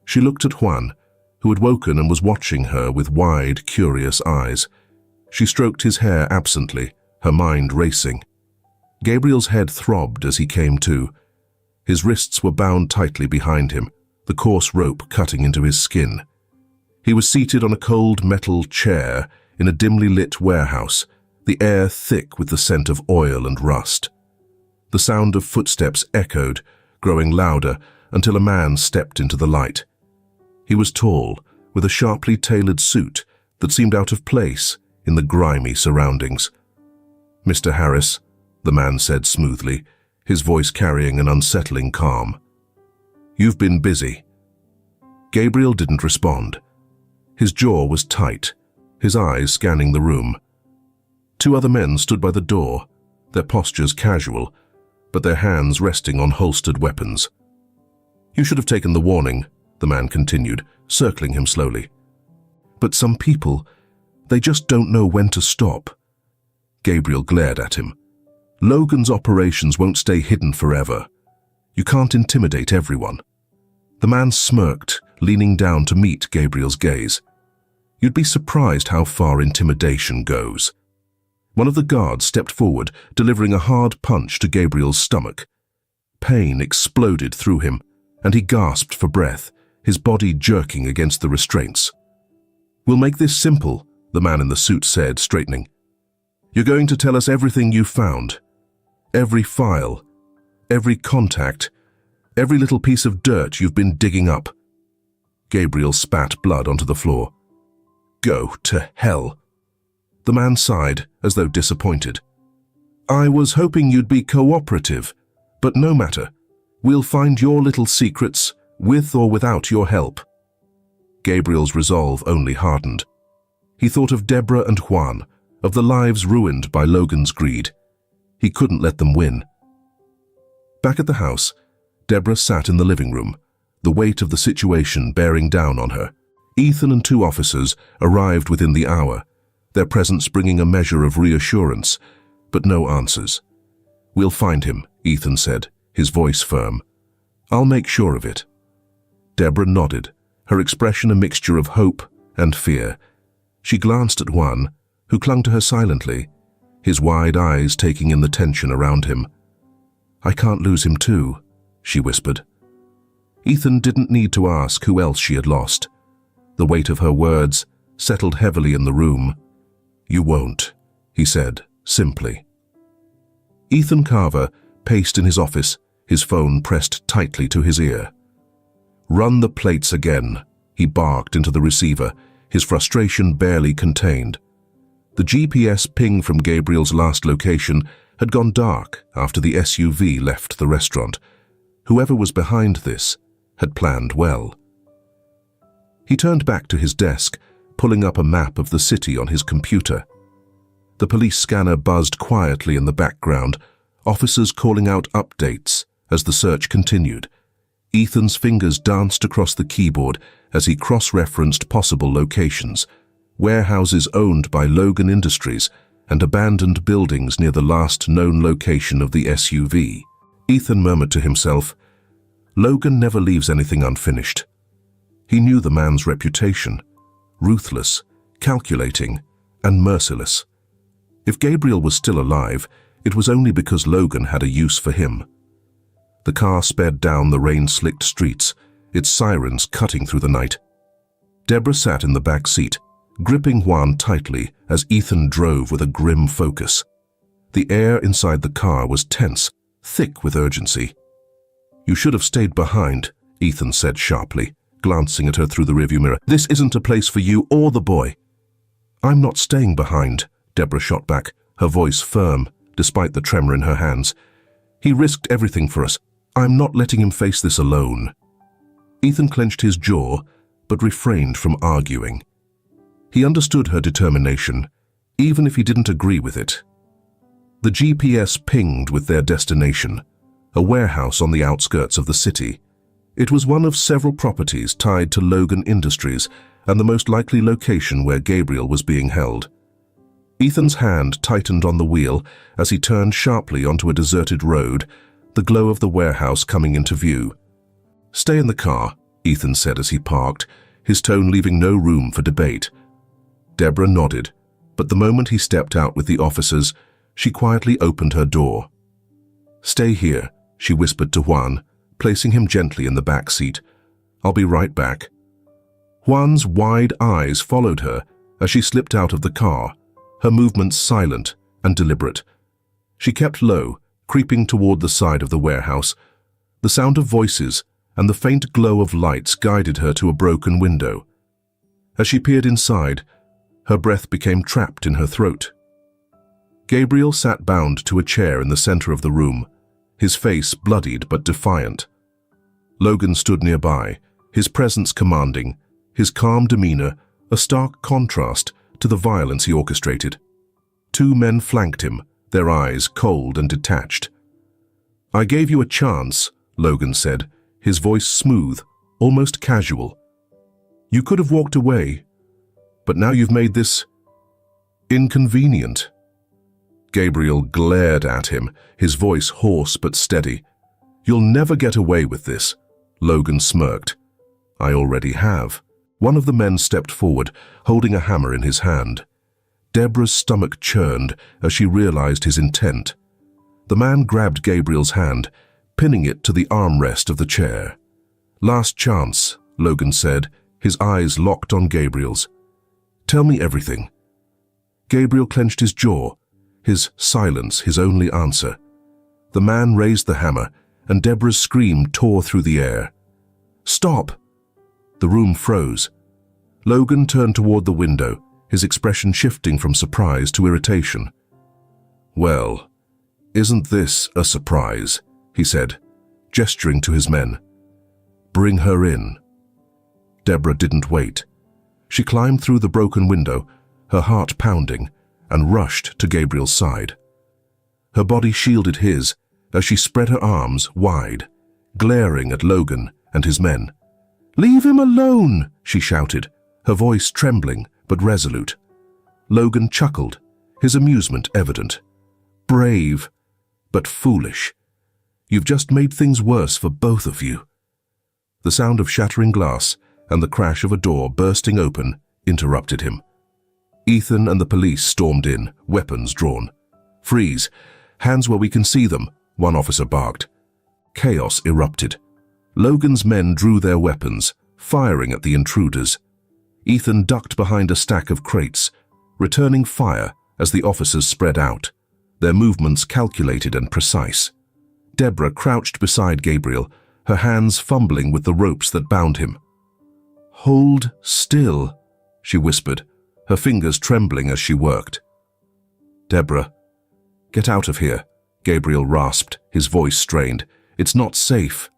She looked at Juan, who had woken and was watching her with wide, curious eyes. She stroked his hair absently, her mind racing. Gabriel's head throbbed as he came to. His wrists were bound tightly behind him, the coarse rope cutting into his skin. He was seated on a cold metal chair in a dimly lit warehouse, the air thick with the scent of oil and rust. The sound of footsteps echoed, growing louder until a man stepped into the light. He was tall, with a sharply tailored suit that seemed out of place in the grimy surroundings. "Mr. Harris," the man said smoothly, his voice carrying an unsettling calm. "You've been busy." Gabriel didn't respond. His jaw was tight, his eyes scanning the room. Two other men stood by the door, their postures casual, but their hands resting on holstered weapons. "You should have taken the warning," the man continued, circling him slowly. "But some people, they just don't know when to stop." Gabriel glared at him. "Logan's operations won't stay hidden forever. You can't intimidate everyone." The man smirked, leaning down to meet Gabriel's gaze. "You'd be surprised how far intimidation goes." One of the guards stepped forward, delivering a hard punch to Gabriel's stomach. Pain exploded through him, and he gasped for breath, his body jerking against the restraints. "We'll make this simple," the man in the suit said, straightening. "You're going to tell us everything you found. Every file, every contact, every little piece of dirt you've been digging up." Gabriel spat blood onto the floor. "Go to hell." The man sighed, as though disappointed. "I was hoping you'd be cooperative, but no matter. We'll find your little secrets, with or without your help." Gabriel's resolve only hardened. He thought of Deborah and Juan, of the lives ruined by Logan's greed. He couldn't let them win. Back at the house, Deborah sat in the living room, the weight of the situation bearing down on her. Ethan and two officers arrived within the hour, their presence bringing a measure of reassurance, but no answers. "We'll find him," Ethan said, his voice firm. "I'll make sure of it." Deborah nodded, her expression a mixture of hope and fear. She glanced at Juan, who clung to her silently, his wide eyes taking in the tension around him. "I can't lose him too," she whispered. Ethan didn't need to ask who else she had lost. The weight of her words settled heavily in the room. "You won't," he said, simply. Ethan Carver paced in his office, his phone pressed tightly to his ear. "Run the plates again," he barked into the receiver, his frustration barely contained. The GPS ping from Gabriel's last location had gone dark after the SUV left the restaurant. Whoever was behind this had planned well. He turned back to his desk, pulling up a map of the city on his computer. The police scanner buzzed quietly in the background, officers calling out updates as the search continued. Ethan's fingers danced across the keyboard as he cross-referenced possible locations, warehouses owned by Logan Industries and abandoned buildings near the last known location of the SUV. Ethan murmured to himself, "Logan never leaves anything unfinished." He knew the man's reputation: ruthless, calculating, and merciless. If Gabriel was still alive, it was only because Logan had a use for him. The car sped down the rain-slicked streets, its sirens cutting through the night. Deborah sat in the back seat, gripping Juan tightly as Ethan drove with a grim focus. The air inside the car was tense, thick with urgency. "You should have stayed behind," Ethan said sharply, glancing at her through the rearview mirror. "This isn't a place for you or the boy." "I'm not staying behind," Deborah shot back, her voice firm, despite the tremor in her hands. "He risked everything for us. I'm not letting him face this alone." Ethan clenched his jaw, but refrained from arguing. He understood her determination, even if he didn't agree with it. The GPS pinged with their destination, a warehouse on the outskirts of the city. It was one of several properties tied to Logan Industries and the most likely location where Gabriel was being held. Ethan's hand tightened on the wheel as he turned sharply onto a deserted road, the glow of the warehouse coming into view. "Stay in the car," Ethan said as he parked, his tone leaving no room for debate. Deborah nodded, but the moment he stepped out with the officers, she quietly opened her door. "Stay here," she whispered to Juan, placing him gently in the back seat. "I'll be right back." Juan's wide eyes followed her as she slipped out of the car, her movements silent and deliberate. She kept low, creeping toward the side of the warehouse. The sound of voices and the faint glow of lights guided her to a broken window. As she peered inside, her breath became trapped in her throat. Gabriel sat bound to a chair in the center of the room, his face bloodied but defiant. Logan stood nearby, his presence commanding, his calm demeanor a stark contrast to the violence he orchestrated. Two men flanked him, their eyes cold and detached. "I gave you a chance," Logan said, his voice smooth, almost casual. "You could have walked away, but now you've made this inconvenient." Gabriel glared at him, his voice hoarse but steady. "You'll never get away with this," Logan smirked. "I already have." One of the men stepped forward, holding a hammer in his hand. Deborah's stomach churned as she realized his intent. The man grabbed Gabriel's hand, pinning it to the armrest of the chair. "Last chance," Logan said, his eyes locked on Gabriel's. "Tell me everything." Gabriel clenched his jaw, his silence his only answer. The man raised the hammer, and Deborah's scream tore through the air. "Stop!" The room froze. Logan turned toward the window, his expression shifting from surprise to irritation. "Well, isn't this a surprise?" he said, gesturing to his men. "Bring her in." Deborah didn't wait. She climbed through the broken window, her heart pounding, and rushed to Gabriel's side. Her body shielded his as she spread her arms wide, glaring at Logan and his men. "Leave him alone," she shouted, her voice trembling but resolute. Logan chuckled, his amusement evident. "Brave, but foolish. You've just made things worse for both of you." The sound of shattering glass and the crash of a door bursting open interrupted him. Ethan and the police stormed in, weapons drawn. "Freeze! Hands where we can see them," one officer barked. Chaos erupted. Logan's men drew their weapons, firing at the intruders. Ethan ducked behind a stack of crates, returning fire as the officers spread out, their movements calculated and precise. Deborah crouched beside Gabriel, her hands fumbling with the ropes that bound him. "Hold still," she whispered, her fingers trembling as she worked. "Deborah, Get out of here, Gabriel rasped, his voice strained. It's not safe.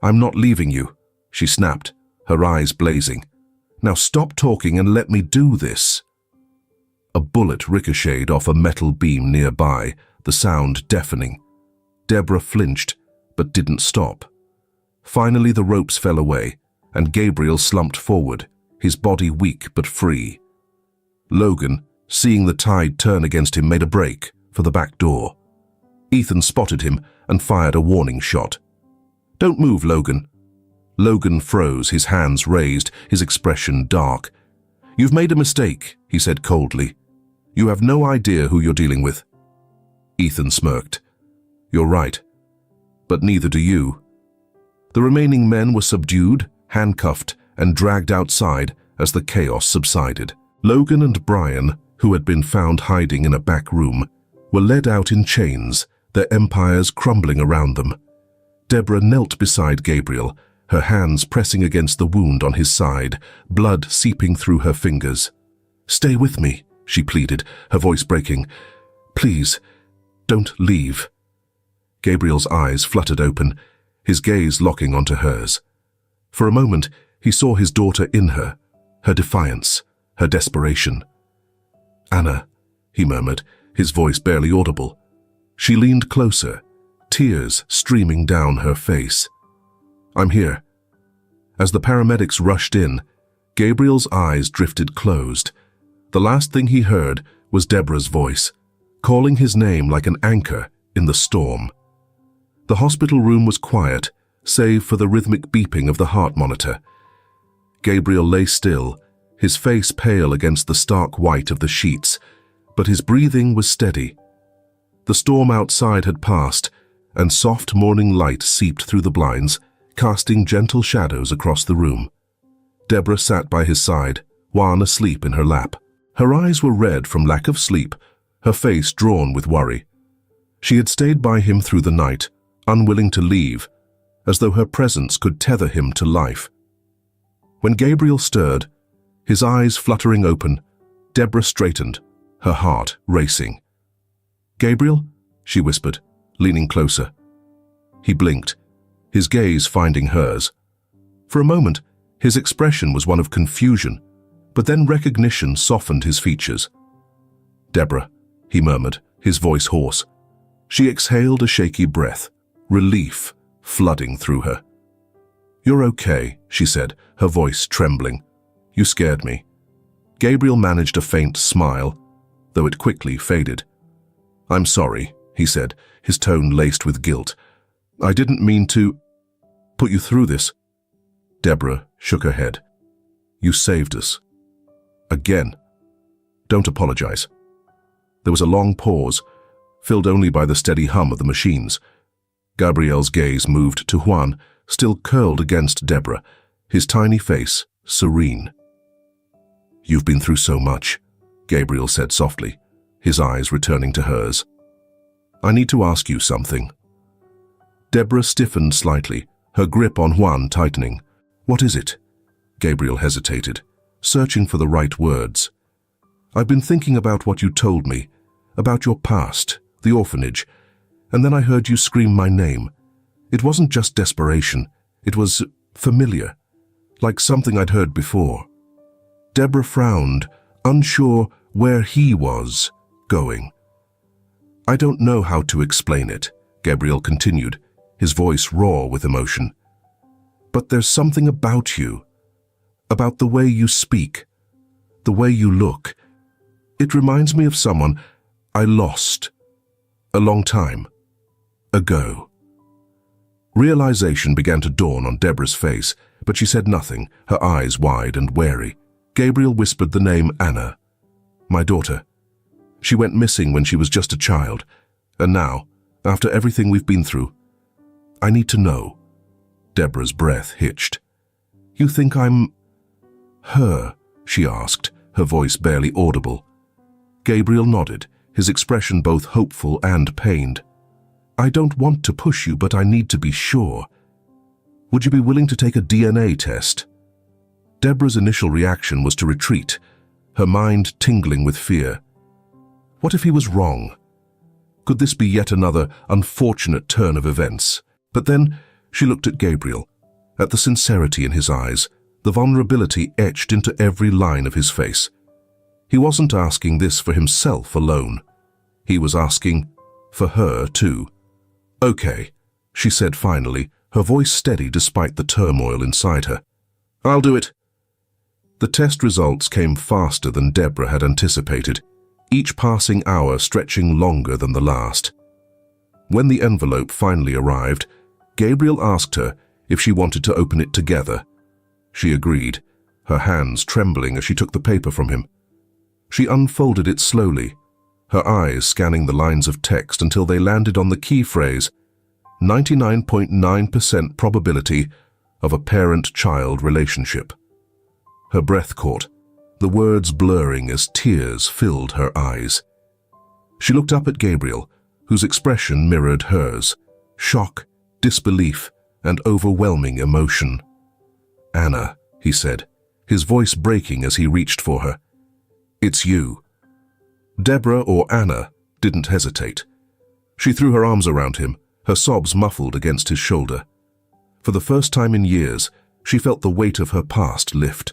I'm not leaving you, she snapped, her eyes blazing. Now stop talking and let me do this. A bullet ricocheted off a metal beam nearby, the sound deafening. Deborah flinched, but didn't stop. Finally the ropes fell away, and Gabriel slumped forward, his body weak but free. Logan, seeing the tide turn against him, made a break for the back door. Ethan spotted him and fired a warning shot. Don't move, Logan. Logan froze, his hands raised, his expression dark. You've made a mistake, he said coldly. You have no idea who you're dealing with. Ethan smirked. You're right, but neither do you. The remaining men were subdued, handcuffed, and dragged outside as the chaos subsided. Logan and Brian, who had been found hiding in a back room, were led out in chains, their empires crumbling around them. Deborah knelt beside Gabriel, her hands pressing against the wound on his side, blood seeping through her fingers. Stay with me, she pleaded, her voice breaking. Please, don't leave. Gabriel's eyes fluttered open, his gaze locking onto hers. For a moment, he saw his daughter in her defiance, her desperation. Anna, he murmured, his voice barely audible. She leaned closer, tears streaming down her face. I'm here. As the paramedics rushed in, Gabriel's eyes drifted closed. The last thing he heard was Deborah's voice, calling his name like an anchor in the storm. The hospital room was quiet, save for the rhythmic beeping of the heart monitor. Gabriel lay still, his face pale against the stark white of the sheets, but his breathing was steady. The storm outside had passed, and soft morning light seeped through the blinds, casting gentle shadows across the room. Deborah sat by his side, Juan asleep in her lap. Her eyes were red from lack of sleep, her face drawn with worry. She had stayed by him through the night, unwilling to leave, as though her presence could tether him to life. When Gabriel stirred, his eyes fluttering open, Deborah straightened, her heart racing. Gabriel? She whispered, leaning closer. He blinked, his gaze finding hers. For a moment, his expression was one of confusion, but then recognition softened his features. Deborah, he murmured, his voice hoarse. She exhaled a shaky breath, relief flooding through her. You're okay, she said, her voice trembling. You scared me. Gabriel managed a faint smile, though it quickly faded. I'm sorry, he said, his tone laced with guilt. I didn't mean to put you through this. Deborah shook her head. You saved us. Again. Don't apologize. There was a long pause, filled only by the steady hum of the machines. Gabriel's gaze moved to Juan, still curled against Deborah, his tiny face serene. You've been through so much, Gabriel said softly, his eyes returning to hers. I need to ask you something. Deborah stiffened slightly, her grip on Juan tightening. What is it? Gabriel hesitated, searching for the right words. I've been thinking about what you told me, about your past, the orphanage, and then I heard you scream my name. It wasn't just desperation, it was familiar, like something I'd heard before. Deborah frowned, unsure where he was going. I don't know how to explain it, Gabriel continued, his voice raw with emotion. But there's something about you, about the way you speak, the way you look. It reminds me of someone I lost a long time ago. Realization began to dawn on Deborah's face, but she said nothing, her eyes wide and wary. Gabriel whispered the name Anna. My daughter. She went missing when she was just a child, and now, after everything we've been through, I need to know. Deborah's breath hitched. You think I'm her? She asked, her voice barely audible. Gabriel nodded, his expression both hopeful and pained. I don't want to push you, but I need to be sure. Would you be willing to take a DNA test? Deborah's initial reaction was to retreat, her mind tingling with fear. What if he was wrong? Could this be yet another unfortunate turn of events? But then she looked at Gabriel, at the sincerity in his eyes, the vulnerability etched into every line of his face. He wasn't asking this for himself alone. He was asking for her too. "Okay," she said finally, her voice steady despite the turmoil inside her. "I'll do it." The test results came faster than Deborah had anticipated, each passing hour stretching longer than the last. When the envelope finally arrived, Gabriel asked her if she wanted to open it together. She agreed, her hands trembling as she took the paper from him. She unfolded it slowly, her eyes scanning the lines of text until they landed on the key phrase, 99.9% probability of a parent-child relationship. Her breath caught, the words blurring as tears filled her eyes. She looked up at Gabriel, whose expression mirrored hers, shock, disbelief, and overwhelming emotion. "Anna," he said, his voice breaking as he reached for her. "It's you." Deborah, or Anna, didn't hesitate. She threw her arms around him, her sobs muffled against his shoulder. For the first time in years, she felt the weight of her past lift,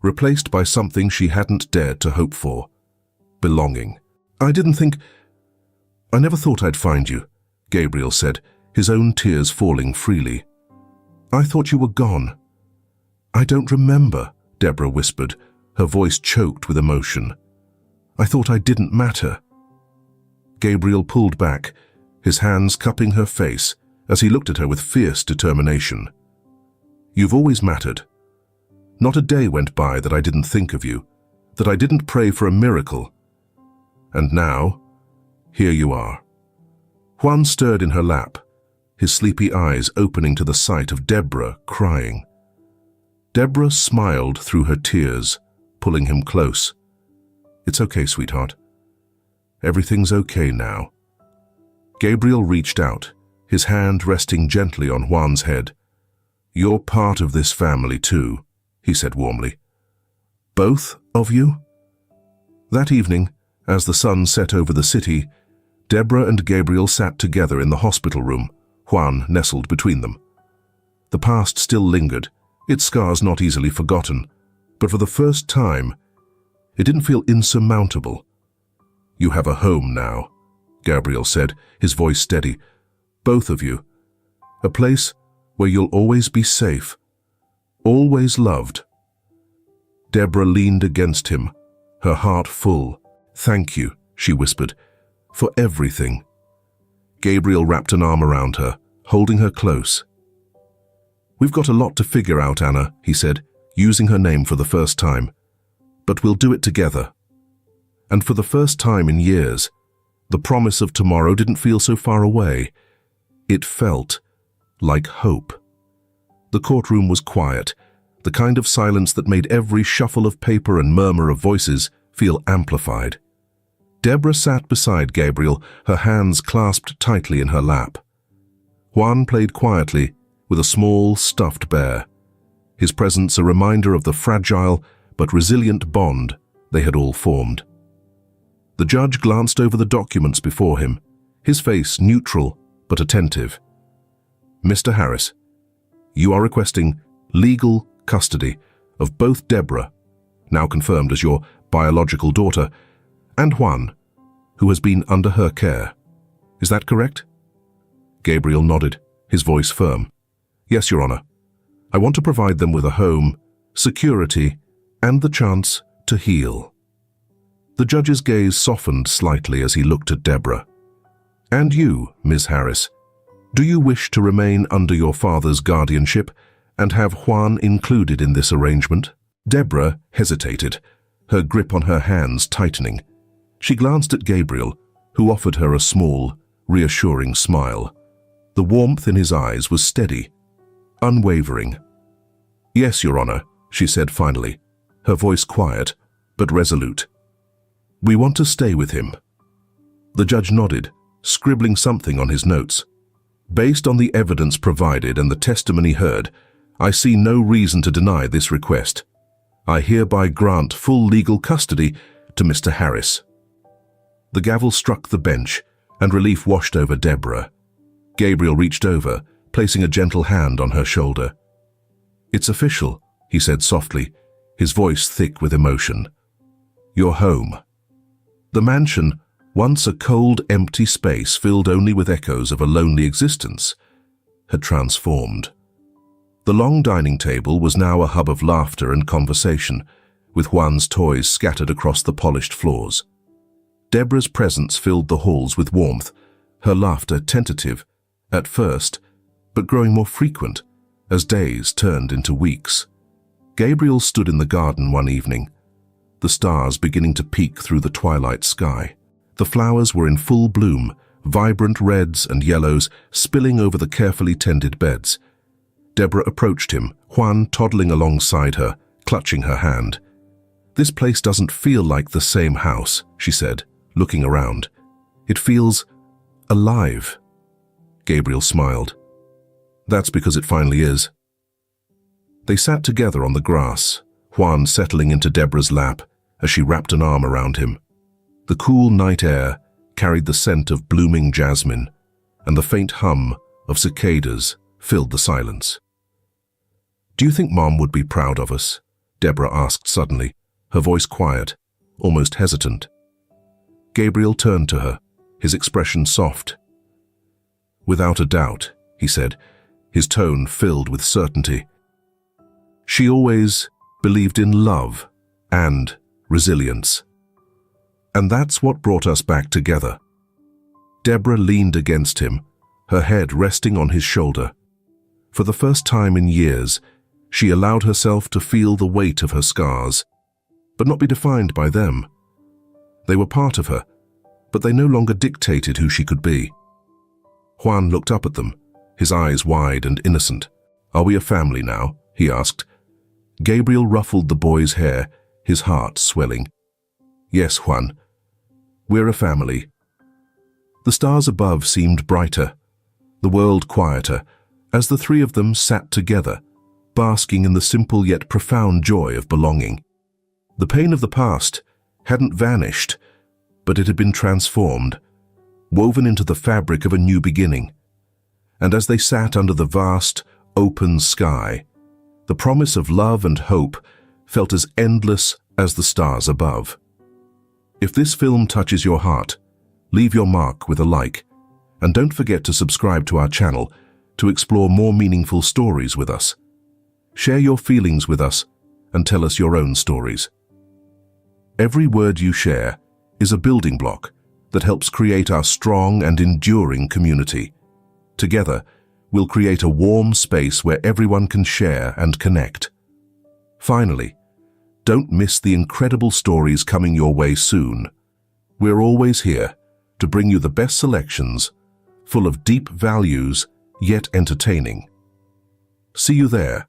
replaced by something she hadn't dared to hope for: belonging. I never thought I'd find you," Gabriel said, his own tears falling freely. "I thought you were gone." "I don't remember," Deborah whispered, her voice choked with emotion. "I thought I didn't matter." Gabriel pulled back, his hands cupping her face as he looked at her with fierce determination. "You've always mattered. Not a day went by that I didn't think of you, that I didn't pray for a miracle. And now, here you are." Juan stirred in her lap, his sleepy eyes opening to the sight of Deborah crying. Deborah smiled through her tears, pulling him close. "It's okay, sweetheart. Everything's okay now." Gabriel reached out, his hand resting gently on Juan's head. "You're part of this family too," he said warmly. "Both of you?" That evening, as the sun set over the city, Deborah and Gabriel sat together in the hospital room, Juan nestled between them. The past still lingered, its scars not easily forgotten, but for the first time, it didn't feel insurmountable. "You have a home now," Gabriel said, his voice steady. "Both of you. A place where you'll always be safe, always loved." Deborah leaned against him, her heart full. "Thank you," she whispered, "for everything." Gabriel wrapped an arm around her, holding her close. "We've got a lot to figure out, Anna," he said, using her name for the first time. "But we'll do it together." And for the first time in years, the promise of tomorrow didn't feel so far away. It felt like hope. The courtroom was quiet, the kind of silence that made every shuffle of paper and murmur of voices feel amplified. Deborah sat beside Gabriel, her hands clasped tightly in her lap. Juan played quietly with a small, stuffed bear, his presence a reminder of the fragile but resilient bond they had all formed. The judge glanced over the documents before him, his face neutral but attentive. "Mr. Harris, you are requesting legal custody of both Deborah, now confirmed as your biological daughter, and Juan, who has been under her care. Is that correct?" Gabriel nodded, his voice firm. "Yes, Your Honor. I want to provide them with a home, security, and the chance to heal." The judge's gaze softened slightly as he looked at Deborah. "And you, Ms. Harris, do you wish to remain under your father's guardianship and have Juan included in this arrangement?" Deborah hesitated, her grip on her hands tightening. She glanced at Gabriel, who offered her a small, reassuring smile. The warmth in his eyes was steady, unwavering. "Yes, Your Honor," she said finally, her voice quiet but resolute. "We want to stay with him." The judge nodded, scribbling something on his notes. "Based on the evidence provided and the testimony heard, I see no reason to deny this request. I hereby grant full legal custody to Mr. Harris." The gavel struck the bench, and relief washed over Deborah. Gabriel reached over, placing a gentle hand on her shoulder. "It's official," he said softly, his voice thick with emotion. "You're home." The mansion, once a cold, empty space filled only with echoes of a lonely existence, had transformed. The long dining table was now a hub of laughter and conversation, with Juan's toys scattered across the polished floors. Deborah's presence filled the halls with warmth, her laughter tentative, at first, but growing more frequent as days turned into weeks. Gabriel stood in the garden one evening, the stars beginning to peek through the twilight sky. The flowers were in full bloom, vibrant reds and yellows spilling over the carefully tended beds. Deborah approached him, Juan toddling alongside her, clutching her hand. "This place doesn't feel like the same house," she said, looking around. "It feels alive." Gabriel smiled. "That's because it finally is." They sat together on the grass, Juan settling into Deborah's lap as she wrapped an arm around him. The cool night air carried the scent of blooming jasmine, and the faint hum of cicadas filled the silence. "Do you think Mom would be proud of us?" Deborah asked suddenly, her voice quiet, almost hesitant. Gabriel turned to her, his expression soft. "Without a doubt," he said, his tone filled with certainty. "She always believed in love and resilience. And that's what brought us back together." Deborah leaned against him, her head resting on his shoulder. For the first time in years, she allowed herself to feel the weight of her scars, but not be defined by them. They were part of her, but they no longer dictated who she could be. Juan looked up at them, his eyes wide and innocent. "Are we a family now?" he asked. Gabriel ruffled the boy's hair, his heart swelling. "Yes, Juan. We're a family." The stars above seemed brighter, the world quieter, as the three of them sat together, basking in the simple yet profound joy of belonging. The pain of the past hadn't vanished, but it had been transformed, woven into the fabric of a new beginning. And as they sat under the vast, open sky, the promise of love and hope felt as endless as the stars above. If this film touches your heart, leave your mark with a like, and don't forget to subscribe to our channel to explore more meaningful stories with us. Share your feelings with us and tell us your own stories. Every word you share is a building block that helps create our strong and enduring community. Together, we'll create a warm space where everyone can share and connect. Finally, don't miss the incredible stories coming your way soon. We're always here to bring you the best selections, full of deep values, yet entertaining. See you there.